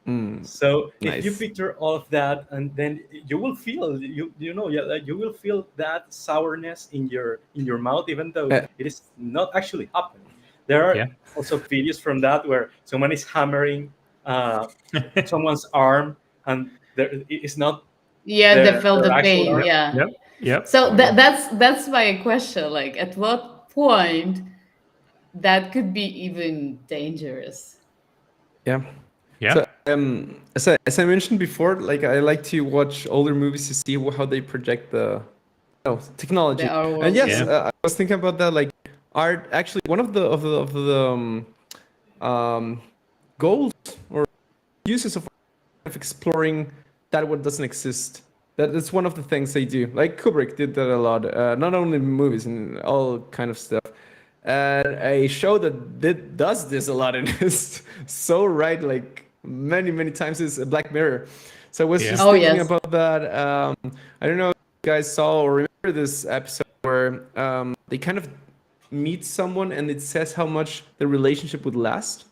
[SPEAKER 2] Mm,
[SPEAKER 4] So if you
[SPEAKER 2] nice.
[SPEAKER 4] picture all of that, and then you will feel that you will feel that sourness in your mouth, even though
[SPEAKER 2] Uh,
[SPEAKER 4] it is not actually happening. There are
[SPEAKER 1] Yeah.
[SPEAKER 4] also videos from that where someone is hammering someone's arm, and it is not
[SPEAKER 3] Yeah, they felt
[SPEAKER 4] their
[SPEAKER 3] the
[SPEAKER 4] actual
[SPEAKER 3] pain.
[SPEAKER 4] arm.
[SPEAKER 1] Yep.
[SPEAKER 3] Yeah.
[SPEAKER 1] Yep. Yep.
[SPEAKER 3] So that's my question. Like, at what point that could be even dangerous?
[SPEAKER 2] Yeah.
[SPEAKER 1] Yeah.
[SPEAKER 2] So as I mentioned before, like I like to watch older movies to see how they project the technology.
[SPEAKER 3] The our
[SPEAKER 2] And
[SPEAKER 3] world.
[SPEAKER 2] yes,
[SPEAKER 1] Yeah.
[SPEAKER 2] I was thinking about that. Like art, actually, one of the um, goals or uses of exploring that what doesn't exist. That's one of the things they do. Like Kubrick did that a lot, not only in movies and all kind of stuff. And a show that does this a lot and is so right, like many times, is Black Mirror. So I was
[SPEAKER 1] Yeah.
[SPEAKER 2] just
[SPEAKER 3] Oh
[SPEAKER 2] thinking
[SPEAKER 3] yes.
[SPEAKER 2] about that. I don't know if you guys saw or remember this episode where they kind of meet someone and it says how much the relationship would last.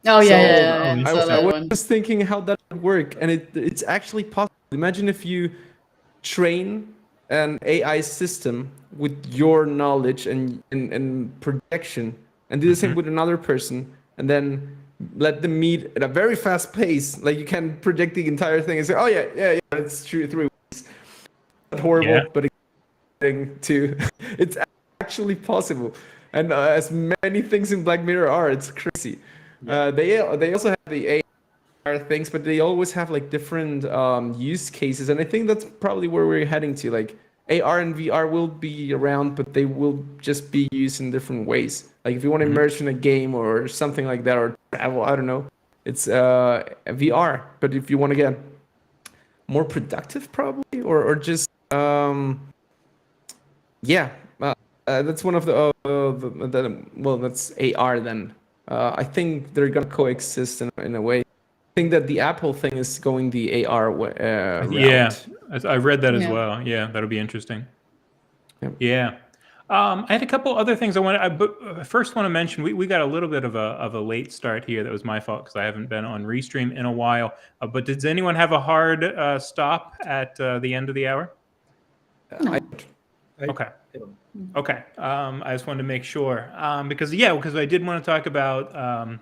[SPEAKER 3] Oh
[SPEAKER 2] So
[SPEAKER 3] yeah.
[SPEAKER 1] Oh,
[SPEAKER 3] I saw
[SPEAKER 2] I
[SPEAKER 3] that
[SPEAKER 1] interesting.
[SPEAKER 2] was
[SPEAKER 3] one.
[SPEAKER 2] just thinking how that would work, and it's actually possible. Imagine if you train an AI system with your knowledge and projection, and do the same with another person, and then let them meet at a very fast pace. Like you can project the entire thing and say, "Oh yeah, it's true. 3 weeks." Not horrible,
[SPEAKER 1] Yeah.
[SPEAKER 2] but exciting too. It's actually possible, and as many things in Black Mirror are, it's crazy. They also have the AI things, but they always have like different use cases, and I think that's probably where we're heading to. Like AR and VR will be around, but they will just be used in different ways. Like if you want to immerse in a game or something like that, or travel, I don't know, it's VR. But if you want to get more productive, probably, or just yeah, that's one of well, that's AR then. I think they're gonna coexist in a way. I think that the Apple thing is going the AR
[SPEAKER 1] Yeah.
[SPEAKER 2] route.
[SPEAKER 1] I've read that as
[SPEAKER 3] Yeah.
[SPEAKER 1] well. Yeah. That'll be interesting.
[SPEAKER 2] Yep.
[SPEAKER 1] Yeah. I had a couple other things I wanted. I first want to mention we got a little bit of a late start here. That was my fault because I haven't been on Restream in a while. But does anyone have a hard stop at the end of the hour?
[SPEAKER 3] No.
[SPEAKER 1] Okay.
[SPEAKER 4] I don't-
[SPEAKER 1] Okay. I just wanted to make sure because I did want to talk about.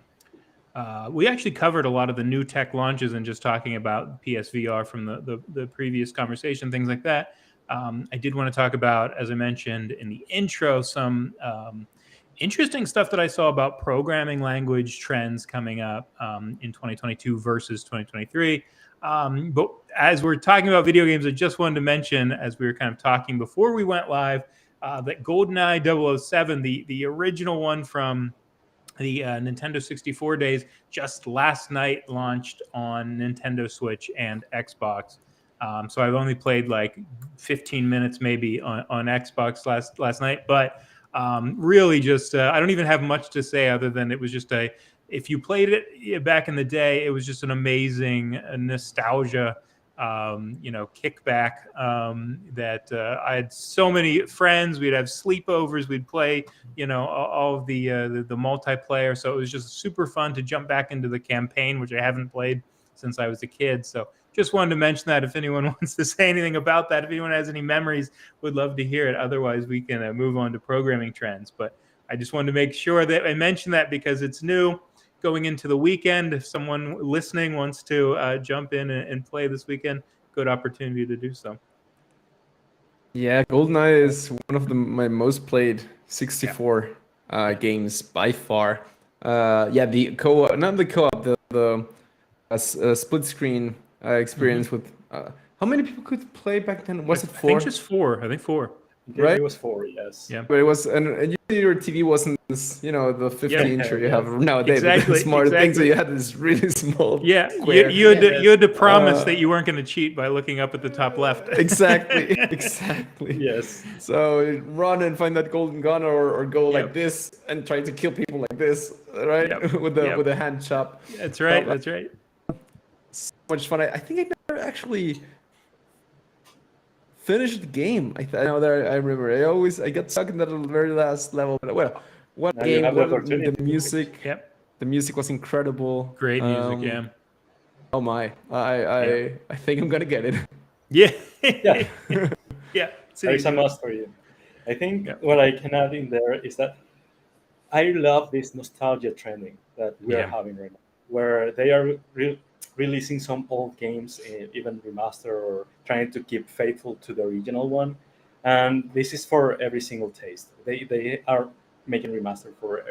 [SPEAKER 1] We actually covered a lot of the new tech launches and just talking about PSVR from the previous conversation, things like that. I did want to talk about, as I mentioned in the intro, some interesting stuff that I saw about programming language trends coming up in 2022 versus 2023. But as we're talking about video games, I just wanted to mention, as we were kind of talking before we went live, that GoldenEye 007, the original one from the Nintendo 64 days, just last night launched on Nintendo Switch and Xbox. So I've only played like 15 minutes maybe on Xbox last night, but really just I don't even have much to say other than it was just if you played it back in the day, it was just an amazing nostalgia kickback that I had so many friends. We'd have sleepovers. We'd play, all of the multiplayer. So it was just super fun to jump back into the campaign, which I haven't played since I was a kid. So just wanted to mention that if anyone wants to say anything about that, if anyone has any memories, would love to hear it. Otherwise, we can move on to programming trends. But I just wanted to make sure that I mentioned that because it's new going into the weekend. If someone listening wants to jump in and play this weekend, good opportunity to do so.
[SPEAKER 2] Yeah, GoldenEye is one of my most played 64 games by far. The co-op, not the co-op, the split screen experience with. How many people could play back then? Was it
[SPEAKER 1] I
[SPEAKER 2] four?
[SPEAKER 1] think just four. I think four.
[SPEAKER 2] Right?
[SPEAKER 4] It was 4, yes.
[SPEAKER 1] Yeah.
[SPEAKER 2] But it was, and usually your TV wasn't this, the 50-incher you have nowadays.
[SPEAKER 1] Exactly,
[SPEAKER 2] With the smarter things, so
[SPEAKER 1] exactly.
[SPEAKER 2] you had this really small.
[SPEAKER 1] Yeah,
[SPEAKER 2] square.
[SPEAKER 1] you had to promise that you weren't going to cheat by looking up at the top left.
[SPEAKER 2] Exactly, exactly.
[SPEAKER 4] Yes.
[SPEAKER 2] So run and find that golden gun, or go
[SPEAKER 1] Yep.
[SPEAKER 2] like this and try to kill people like this, right?
[SPEAKER 1] Yep.
[SPEAKER 2] with the
[SPEAKER 1] Yep.
[SPEAKER 2] with a hand chop.
[SPEAKER 1] That's right. That's right.
[SPEAKER 2] So much fun. I think I never actually finished the game. I know that I remember. I got stuck in that very last level. But well, what
[SPEAKER 4] Now you
[SPEAKER 2] game?
[SPEAKER 4] have the
[SPEAKER 2] What
[SPEAKER 4] opportunity.
[SPEAKER 2] the music?
[SPEAKER 1] Yep.
[SPEAKER 2] The music was incredible.
[SPEAKER 1] Great music. Yeah.
[SPEAKER 2] Oh my! I think I'm gonna get it.
[SPEAKER 1] Yeah.
[SPEAKER 4] Yeah.
[SPEAKER 1] Yeah.
[SPEAKER 4] There's a must for you. I think
[SPEAKER 1] Yeah.
[SPEAKER 4] what I can add in there is that I love this nostalgia trending that we are
[SPEAKER 1] Yeah.
[SPEAKER 4] having right now, where they are releasing some old games, even remaster, or trying to keep faithful to the original one. And this is for every single taste. They are making remaster for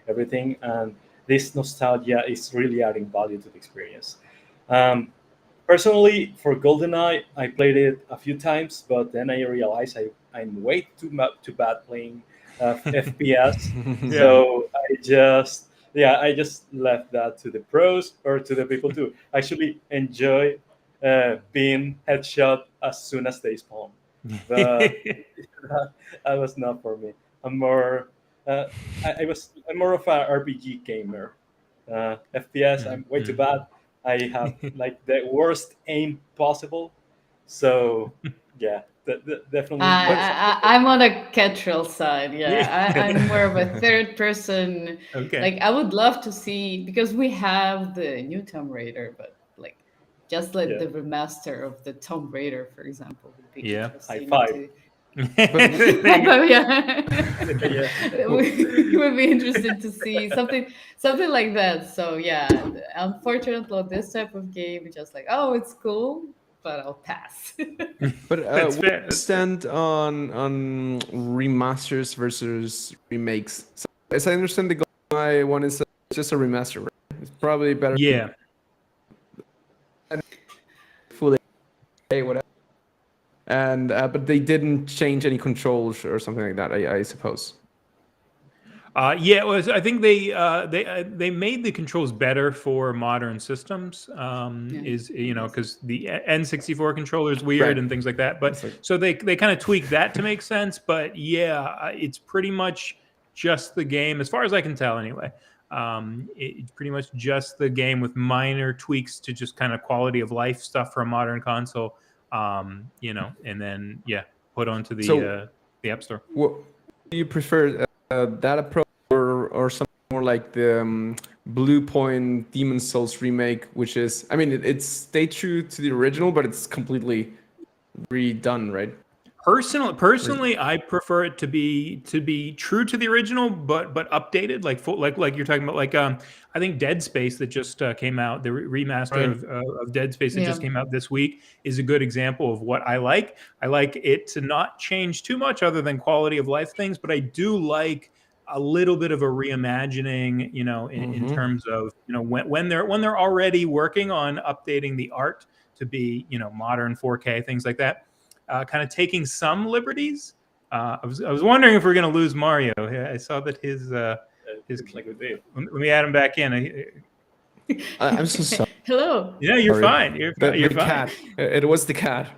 [SPEAKER 4] everything, and this nostalgia is really adding value to the experience. Um, Personally, for GoldenEye, I played it a few times, but then I realized I'm way too bad playing FPS. So I just left that to the pros or to the people to actually enjoy being headshot as soon as they spawn. But that was not for me. I'm more I'm more of a RPG gamer. FPS, I'm way too bad. I have like the worst aim possible. So yeah, definitely.
[SPEAKER 3] I'm on a Ketrel side. Yeah,
[SPEAKER 1] Yeah.
[SPEAKER 3] I'm more of a third person.
[SPEAKER 1] Okay.
[SPEAKER 3] Like I would love to see because we have the new Tomb Raider, but like just like
[SPEAKER 4] Yeah.
[SPEAKER 3] the remaster of the Tomb Raider, for example, would be
[SPEAKER 1] Yeah.
[SPEAKER 3] interesting.
[SPEAKER 4] High five.
[SPEAKER 3] To...
[SPEAKER 1] Yeah.
[SPEAKER 3] yeah.
[SPEAKER 4] Yeah.
[SPEAKER 3] It would be interesting to see something like that. So yeah, unfortunately, this type of game, just like, oh, it's cool, but I'll pass.
[SPEAKER 2] But
[SPEAKER 1] That's
[SPEAKER 2] what
[SPEAKER 1] fair.
[SPEAKER 2] do you stand on remasters versus remakes? So, as I understand, the GoldenEye one is just a remaster, right? It's probably better.
[SPEAKER 1] Yeah.
[SPEAKER 2] Fully, whatever. And but they didn't change any controls or something like that, I suppose.
[SPEAKER 1] Yeah, it was. I think they made the controls better for modern systems.
[SPEAKER 3] Yeah.
[SPEAKER 1] Is because the N64 controller is weird
[SPEAKER 2] Right.
[SPEAKER 1] and things like that. But
[SPEAKER 2] It's like-
[SPEAKER 1] so they kind of tweaked that to make sense. But yeah, it's pretty much just the game, as far as I can tell, anyway. It's pretty much just the game with minor tweaks to just kind of quality of life stuff for a modern console. And then put onto the App Store.
[SPEAKER 2] What do you prefer, that approach or something more like the Blue Point Demon Souls remake, which is, I mean, it's stayed true to the original, but it's completely redone, right?
[SPEAKER 1] Personally, I prefer it to be true to the original, but updated, like like you're talking about, like I think Dead Space that just came out, the remaster of Dead Space that just came out this week is a good example of what I like. I like it to not change too much other than quality of life things, but I do like a little bit of a reimagining, in terms of when they're already working on updating the art to be modern 4K things like that. Kind of taking some liberties. I was wondering if we're going to lose Mario. I saw that his
[SPEAKER 4] like we did.
[SPEAKER 1] Let me add him back in.
[SPEAKER 2] I'm so sorry.
[SPEAKER 3] Hello.
[SPEAKER 1] Yeah, you're
[SPEAKER 2] Sorry.
[SPEAKER 1] fine. You're
[SPEAKER 2] The
[SPEAKER 1] fine.
[SPEAKER 2] cat. It was the cat.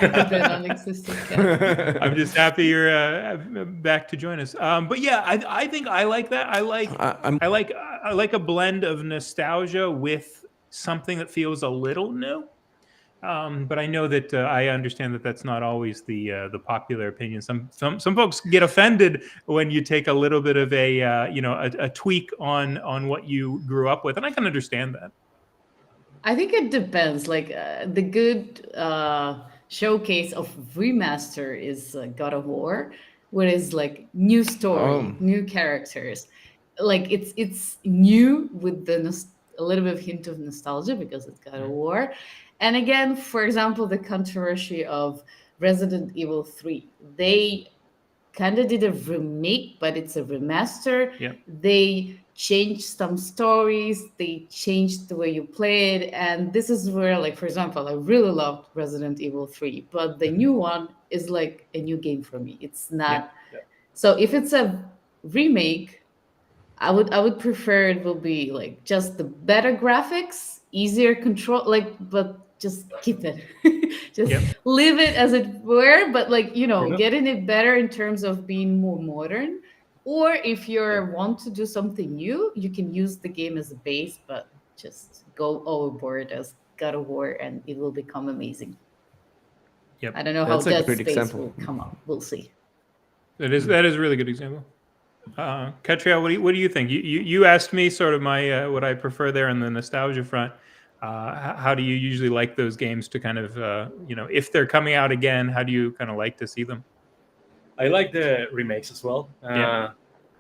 [SPEAKER 3] The non-existent cat.
[SPEAKER 1] I'm just happy you're back to join us. But yeah, I think I like that. I like a blend of nostalgia with something that feels a little new. But I know that I understand that that's not always the popular opinion. Some folks get offended when you take a little bit of a tweak on what you grew up with, and I can understand that.
[SPEAKER 3] I think it depends. Like the good showcase of remaster is God of War, where it's like new story, new characters. Like it's new with a little bit of hint of nostalgia because it's God of War. And again, for example, the controversy of Resident Evil 3. They kind of did a remake, but it's a remaster.
[SPEAKER 1] Yep.
[SPEAKER 3] They changed some stories, they changed the way you play it, and this is where, like, for example, I really loved Resident Evil 3, but the new one is like a new game for me. It's not. So if it's a remake, I would prefer it will be like just the better graphics, easier control, like, but just keep it. Just leave it as it were, but like, getting it better in terms of being more modern. Or if you want to do something new, you can use the game as a base, but just go overboard as God of War and it will become amazing.
[SPEAKER 1] Yep.
[SPEAKER 3] I don't know how
[SPEAKER 2] That's a
[SPEAKER 3] Dead
[SPEAKER 2] great
[SPEAKER 3] Space
[SPEAKER 2] example.
[SPEAKER 3] will come up. We'll see.
[SPEAKER 1] That is a really good example. Catriel, what do you think? You asked me sort of my what I prefer there on the nostalgia front. How do you usually like those games to kind of if they're coming out again, how do you kind of like to see them?
[SPEAKER 4] I like the remakes as well.
[SPEAKER 1] Yeah.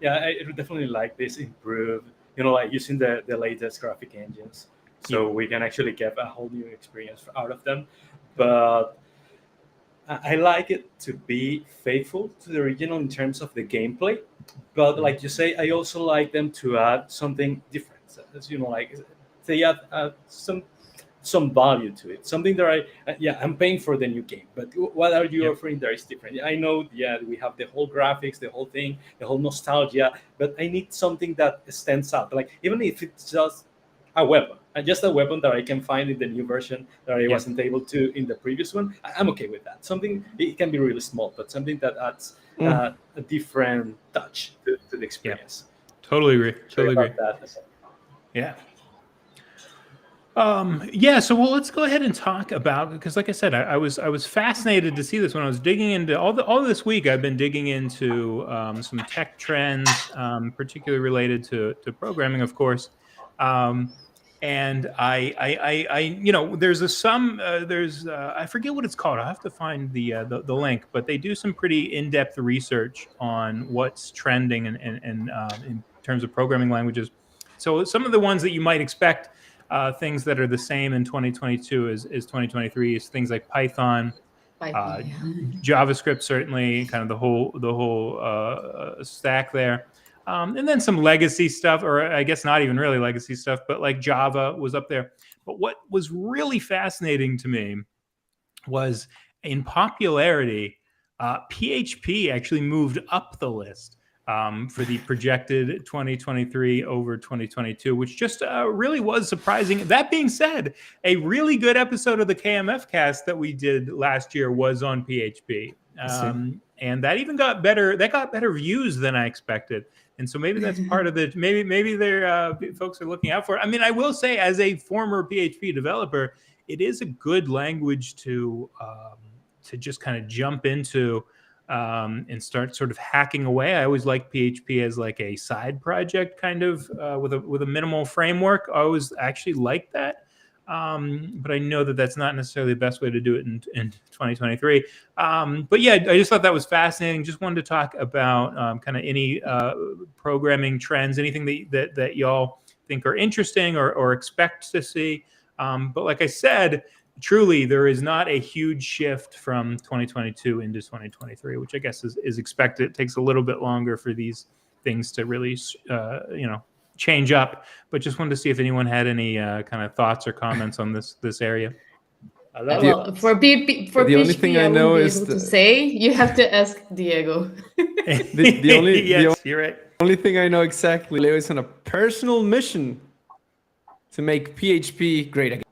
[SPEAKER 4] I definitely like this improved, like using the latest graphic engines, so we can actually get a whole new experience out of them. But I like it to be faithful to the original in terms of the gameplay. But like you say, I also like them to add something different. As like they add some value to it, something that I'm paying for the new game, but what are you offering that is different? I know we have the whole graphics, the whole thing, the whole nostalgia, but I need something that stands out, like even if it's just a weapon, just a weapon that I can find in the new version that I wasn't able to in the previous one. I'm okay with that. Something, it can be really small, but something that adds a different touch to the experience.
[SPEAKER 1] Totally agree. Totally agree. Yeah. So let's go ahead and talk about, because like I said, I was fascinated to see this when I was digging into all this week. I've been digging into some tech trends, particularly related to programming, of course. And there's I forget what it's called. I have to find the link, but they do some pretty in-depth research on what's trending and in terms of programming languages. So some of the ones that you might expect. Things that are the same in 2022 as 2023 is things like Python, JavaScript, certainly kind of the whole stack there, and then some legacy stuff, or I guess not even really legacy stuff, but like Java was up there. But what was really fascinating to me was in popularity, PHP actually moved up the list. For the projected 2023 over 2022, which just really was surprising. That being said, a really good episode of the KMFCast that we did last year was on PHP. And that even got better. That got better views than I expected. And so maybe that's part of it. Maybe they're folks are looking out for it. I mean, I will say, as a former PHP developer, it is a good language to just kind of jump into. And start sort of hacking away. I always like PHP as like a side project, kind of with a minimal framework. I always actually like that. But I know that that's not necessarily the best way to do it in 2023. But yeah, I just thought that was fascinating. Just wanted to talk about kind of any programming trends, anything that y'all think are interesting or expect to see. But like I said, truly, there is not a huge shift from 2022 into 2023, which I guess is expected. It takes a little bit longer for these things to really, change up. But just wanted to see if anyone had any kind of thoughts or comments on this area.
[SPEAKER 4] A lot
[SPEAKER 3] Well,
[SPEAKER 4] of
[SPEAKER 3] for
[SPEAKER 2] The only thing
[SPEAKER 3] PHP,
[SPEAKER 2] I
[SPEAKER 3] I
[SPEAKER 2] know
[SPEAKER 3] wouldn't be
[SPEAKER 2] is
[SPEAKER 3] able to say. You have to ask Diego.
[SPEAKER 2] the only
[SPEAKER 1] Yes, you're right.
[SPEAKER 2] only thing I know exactly, Leo is on a personal mission to make PHP great again.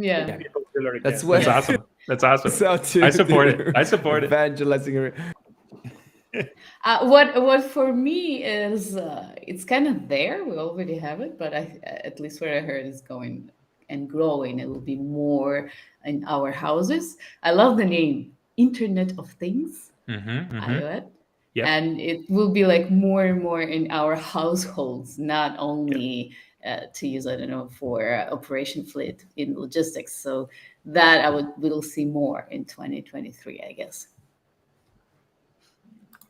[SPEAKER 3] Yeah.
[SPEAKER 4] popular again.
[SPEAKER 2] That's what
[SPEAKER 1] That's awesome. That's awesome.
[SPEAKER 2] So
[SPEAKER 1] I support it. I support it.
[SPEAKER 2] Evangelizing.
[SPEAKER 3] What for me is it's kind of there. We already have it, but at least what I heard is going and growing. It will be more in our houses. I love the name Internet of Things, IoT.
[SPEAKER 1] Yep.
[SPEAKER 3] And it will be like more and more in our households, not only to use, I don't know, for operation fleet in logistics. So that we'll see more in 2023, I guess.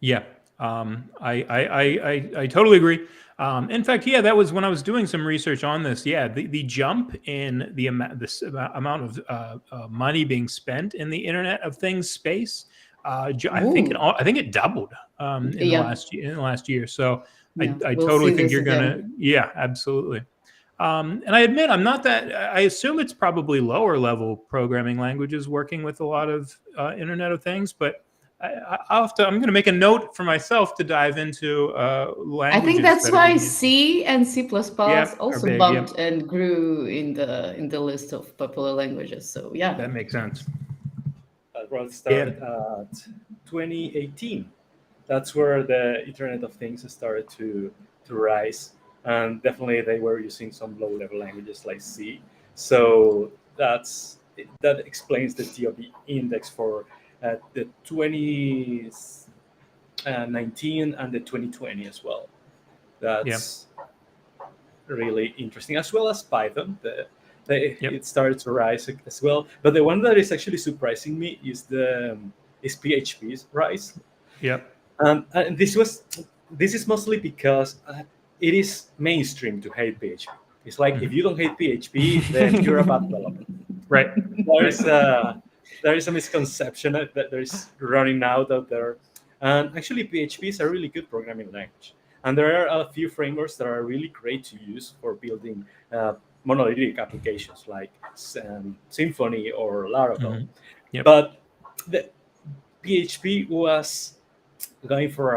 [SPEAKER 1] Yeah, I totally agree. In fact, yeah, that was when I was doing some research on this. Yeah, the jump in the amount of money being spent in the Internet of Things space, I think it doubled in the last year. So
[SPEAKER 3] Yeah,
[SPEAKER 1] I
[SPEAKER 3] we'll
[SPEAKER 1] totally
[SPEAKER 3] see
[SPEAKER 1] think
[SPEAKER 3] this
[SPEAKER 1] you're gonna.
[SPEAKER 3] again.
[SPEAKER 1] Yeah, absolutely. And I admit I'm not that. I assume it's probably lower level programming languages working with a lot of Internet of Things, but I'll have to. I'm going to make a note for myself to dive into
[SPEAKER 3] I
[SPEAKER 1] languages.
[SPEAKER 3] think that's
[SPEAKER 1] that are
[SPEAKER 3] why
[SPEAKER 1] being used.
[SPEAKER 3] C and C++
[SPEAKER 1] Yep, are
[SPEAKER 3] also
[SPEAKER 1] big,
[SPEAKER 3] bumped
[SPEAKER 1] yep.
[SPEAKER 3] and grew in the list of popular languages. So yeah,
[SPEAKER 1] That makes sense.
[SPEAKER 4] Well, started at 2018. That's where the Internet of Things started to rise, and definitely they were using some low-level languages like C. So that explains the TOB index for the 2019 and the 2020 as well. That's really interesting, as well as Python. It started to rise as well. But the one that is actually surprising me is PHP's rise.
[SPEAKER 1] Yep.
[SPEAKER 4] And this is mostly because it is mainstream to hate PHP. It's like if you don't hate PHP, then you're a bad developer.
[SPEAKER 1] Right.
[SPEAKER 4] There is a misconception that there is running out there. And actually, PHP is a really good programming language. And there are a few frameworks that are really great to use for building monolithic applications like Symfony or Laravel.
[SPEAKER 1] Yep.
[SPEAKER 4] But the PHP was going for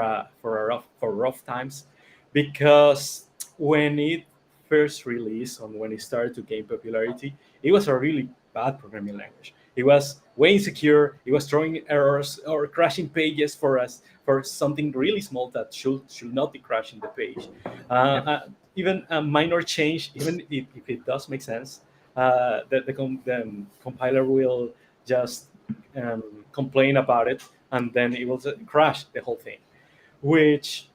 [SPEAKER 4] rough times, because when it first released and when it started to gain popularity, it was a really bad programming language. It was way insecure. It was throwing errors or crashing pages for us for something really small that should not be crashing the page. Even a minor change, even if it does make sense, the compiler will just complain about it, and then it will crash the whole thing, which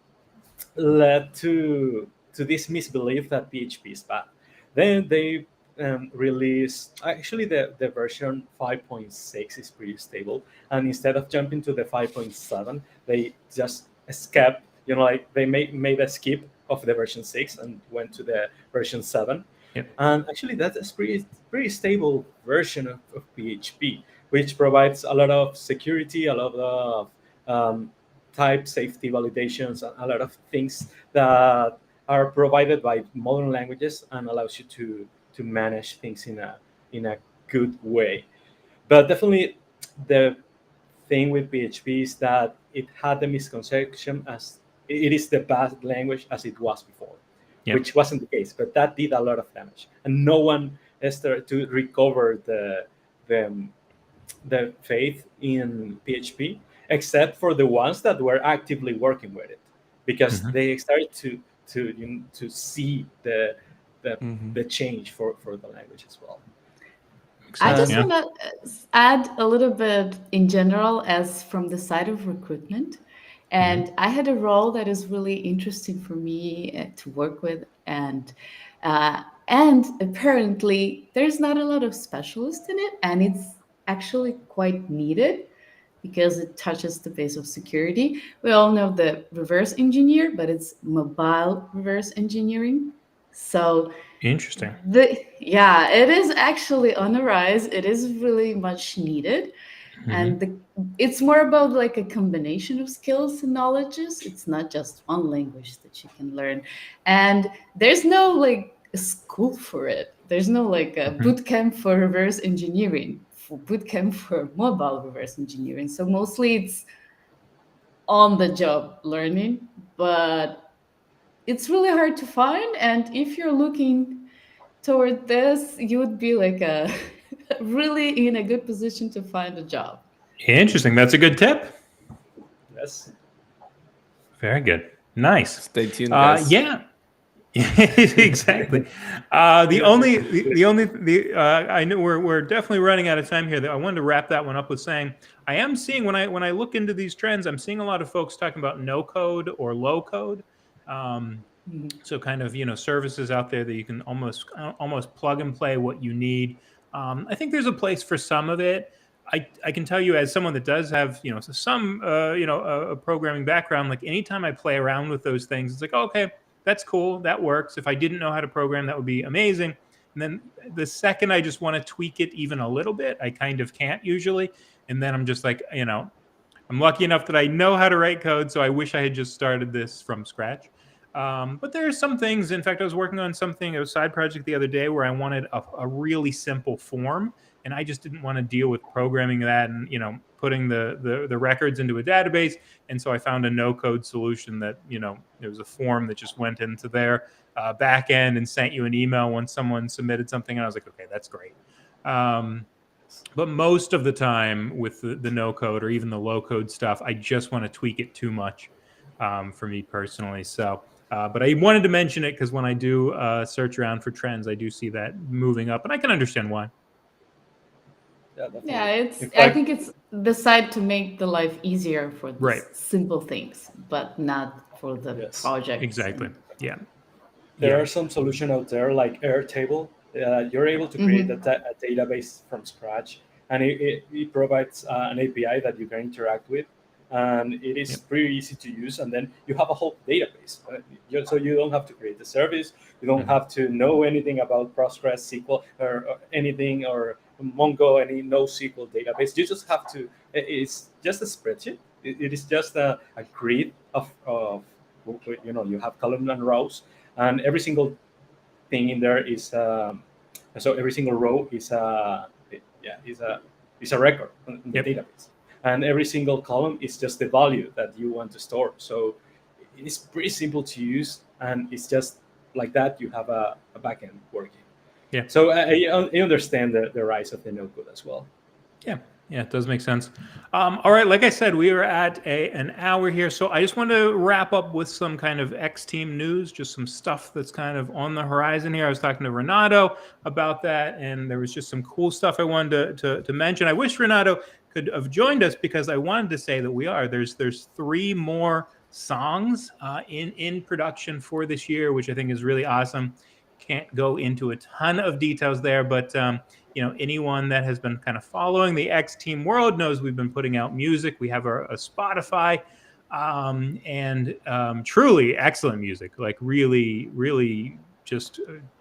[SPEAKER 4] led to this misbelief that PHP is bad. Then they released, actually the version 5.6 is pretty stable, and instead of jumping to the 5.7, they just skipped, like they made a skip of the version 6 and went to the version 7. And actually that's pretty stable version of PHP, which provides a lot of security, a lot of type safety validations, and a lot of things that are provided by modern languages and allows you to manage things in a good way. But definitely the thing with PHP is that it had the misconception as it is the bad language as it was before, which wasn't the case, but that did a lot of damage, and no one started to recover the faith in PHP, except for the ones that were actively working with it, because they started to see the change for the language as well.
[SPEAKER 3] I just want to add a little bit in general, as from the side of recruitment. And I had a role that is really interesting for me to work with. And And apparently, there's not a lot of specialists in it, and it's actually quite needed because it touches the base of security. We all know the reverse engineer, but it's mobile reverse engineering. So
[SPEAKER 1] Interesting.
[SPEAKER 3] yeah, it is actually on the rise. It is really much needed,
[SPEAKER 1] Mhm.
[SPEAKER 3] and it's more about like a combination of skills and knowledges. It's not just one language that you can learn, and there's no like a school for it. There's no like a
[SPEAKER 1] Mhm.
[SPEAKER 3] boot camp for reverse engineering, for boot camp for mobile reverse engineering. So mostly it's on the job learning, but it's really hard to find. And if you're looking toward this, you would be like a really in a good position to find a job.
[SPEAKER 1] Interesting. That's a good tip.
[SPEAKER 4] Yes.
[SPEAKER 1] Very good. Nice.
[SPEAKER 2] Stay tuned, guys.
[SPEAKER 1] Yeah. Exactly. The only, I know we're definitely running out of time here. I wanted to wrap that one up with saying I am seeing when I look into these trends, I'm seeing a lot of folks talking about no code or low code.
[SPEAKER 3] Mhm.
[SPEAKER 1] So kind of services out there that you can almost plug and play what you need. I think there's a place for some of it. I can tell you as someone that does have some a programming background, like anytime I play around with those things, it's like, okay, that's cool, that works. If I didn't know how to program, that would be amazing. And then the second I just want to tweak it even a little bit, I kind of can't usually. And then I'm just like, I'm lucky enough that I know how to write code, so I wish I had just started this from scratch. But there are some things. In fact, I was working on something, a side project the other day, where I wanted a really simple form, and I just didn't want to deal with programming that and putting the records into a database. And so I found a no-code solution that there was a form that just went into their back end and sent you an email when someone submitted something, and I was like, okay, that's great. But most of the time with the no code or even the low code stuff, I just want to tweak it too much for me personally. So, but I wanted to mention it because when I do search around for trends, I do see that moving up, and I can understand why.
[SPEAKER 4] Yeah,
[SPEAKER 3] Yeah,
[SPEAKER 4] definitely.
[SPEAKER 3] it's.
[SPEAKER 4] In
[SPEAKER 3] I
[SPEAKER 4] fact,
[SPEAKER 3] think it's the side to make the life easier for the
[SPEAKER 1] Right.
[SPEAKER 3] simple things, but not for the
[SPEAKER 4] yes,
[SPEAKER 3] projects.
[SPEAKER 1] Exactly. Yeah.
[SPEAKER 4] there
[SPEAKER 1] Yeah.
[SPEAKER 4] are some solutions out there like Airtable. You're able to create
[SPEAKER 3] Mhm.
[SPEAKER 4] a database from scratch, and it provides an API that you can interact with, and it is
[SPEAKER 1] Yep.
[SPEAKER 4] pretty easy to use. And then you have a whole database, so you don't have to create the service. You don't
[SPEAKER 1] Mhm.
[SPEAKER 4] have to know anything about Postgres, SQL, or anything, or Mongo, any NoSQL database. You just have to. It's just a spreadsheet. It is just a grid of you have columns and rows, and every single thing in there is so every single row is a record in the
[SPEAKER 1] Yep.
[SPEAKER 4] database, and every single column is just the value that you want to store. So it is pretty simple to use, and it's just like that you have a backend working.
[SPEAKER 1] Yeah.
[SPEAKER 4] So I understand the rise of the no code as well.
[SPEAKER 1] Yeah, yeah, it does make sense. All right, like I said, we are at an hour here, so I just want to wrap up with some kind of X Team news, just some stuff that's kind of on the horizon here. I was talking to Renato about that, and there was just some cool stuff I wanted to mention. I wish Renato could have joined us because I wanted to say that there's 3 more songs in production for this year, which I think is really awesome. Can't go into a ton of details there, but anyone that has been kind of following the X Team world knows we've been putting out music. We have a Spotify, and truly excellent music. Like really, really, just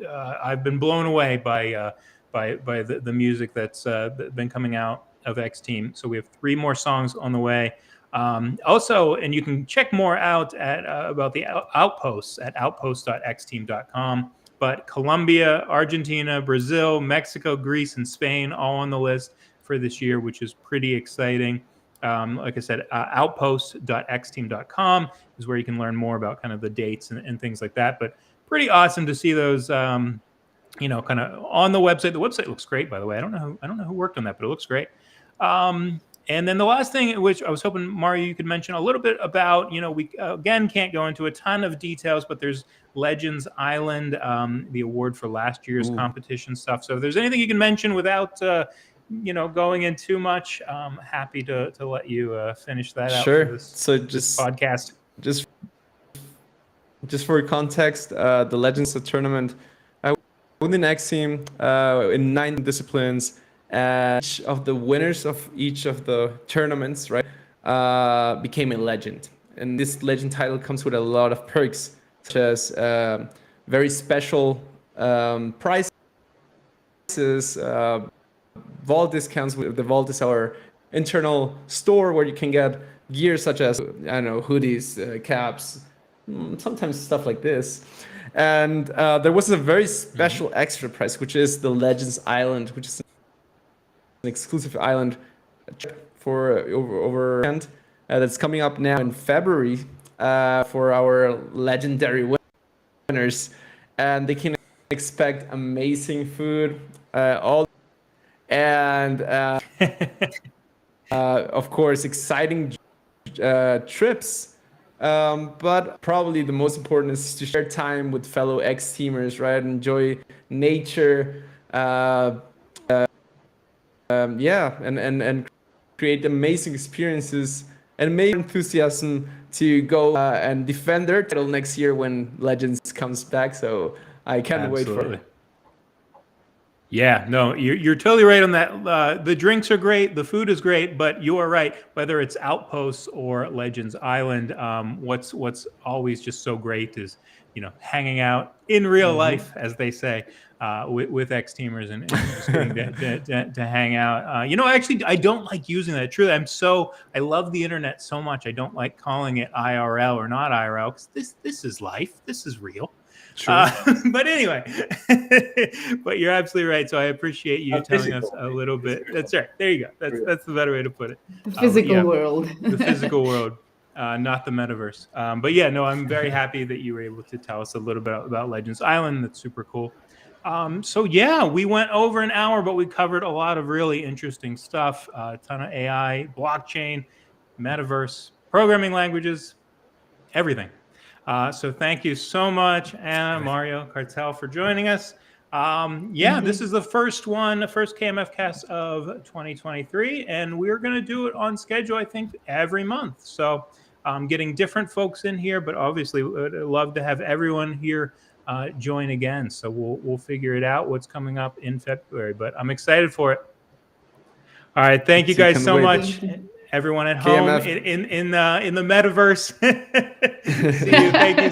[SPEAKER 1] I've been blown away by the music that's been coming out of X Team. So we have 3 more songs on the way. Also, and you can check more out at about the outposts at outpost.xteam.com. But Colombia, Argentina, Brazil, Mexico, Greece, and Spain all on the list for this year, which is pretty exciting. Like I said, outpost.xteam.com is where you can learn more about kind of the dates and things like that. But pretty awesome to see those, kind of on the website. The website looks great, by the way. I don't know who worked on that, but it looks great. And then the last thing, which I was hoping, Mario, you could mention a little bit about, we again can't go into a ton of details, but there's Legends Island, the award for last year's
[SPEAKER 2] Ooh.
[SPEAKER 1] competition stuff. So if there's anything you can mention without, going in too much, happy to let you finish that out for
[SPEAKER 2] Sure.
[SPEAKER 1] this,
[SPEAKER 2] So
[SPEAKER 1] this podcast.
[SPEAKER 2] just for context, the Legends tournament within X Team in 9 disciplines. Each of the winners of each of the tournaments, right, became a legend. And this legend title comes with a lot of perks, such as very special prizes, vault discounts. The vault is our internal store where you can get gear such as, I don't know, hoodies, caps, sometimes stuff like this. And there was a very special extra prize, which is the Legends Island, which is an exclusive island for over that's coming up now in February for our legendary winners, and they can expect amazing food, all and of course exciting trips. But probably the most important is to share time with fellow X-teamers, right? Enjoy nature, and create amazing experiences and make enthusiasm to go and defend their title next year when Legends comes back. So I can't wait for it.
[SPEAKER 1] Yeah, no, you're totally right on that. The drinks are great, the food is great, but you are right. Whether it's Outposts or Legends Island, what's always just so great is, you know, hanging out in real life, as they say, with X-teamers and just getting to hang out. You know, actually, I don't like using that. Truly, I love the internet so much. I don't like calling it IRL or not IRL, because this is life. This is real.
[SPEAKER 2] Sure.
[SPEAKER 1] But anyway, but you're absolutely right. So I appreciate you telling us a little bit. That's right. There you go. That's the better way to put it.
[SPEAKER 3] The physical world.
[SPEAKER 1] The physical world, not the metaverse. But yeah, no, I'm very happy that you were able to tell us a little bit about Legends Island. That's super cool. So yeah, we went over an hour, but we covered a lot of really interesting stuff. A ton of AI, blockchain, metaverse, programming languages, everything. So thank you so much, Anna, Mario, Cartel, for joining us. This is the first KMFcast of 2023, and we're going to do it on schedule, I think, every month. So getting different folks in here, but obviously would love to have everyone here join again. So we'll figure it out, what's coming up in February, but I'm excited for it. All right. Thank you guys so much. Everyone at home in the metaverse. See you. Thank you.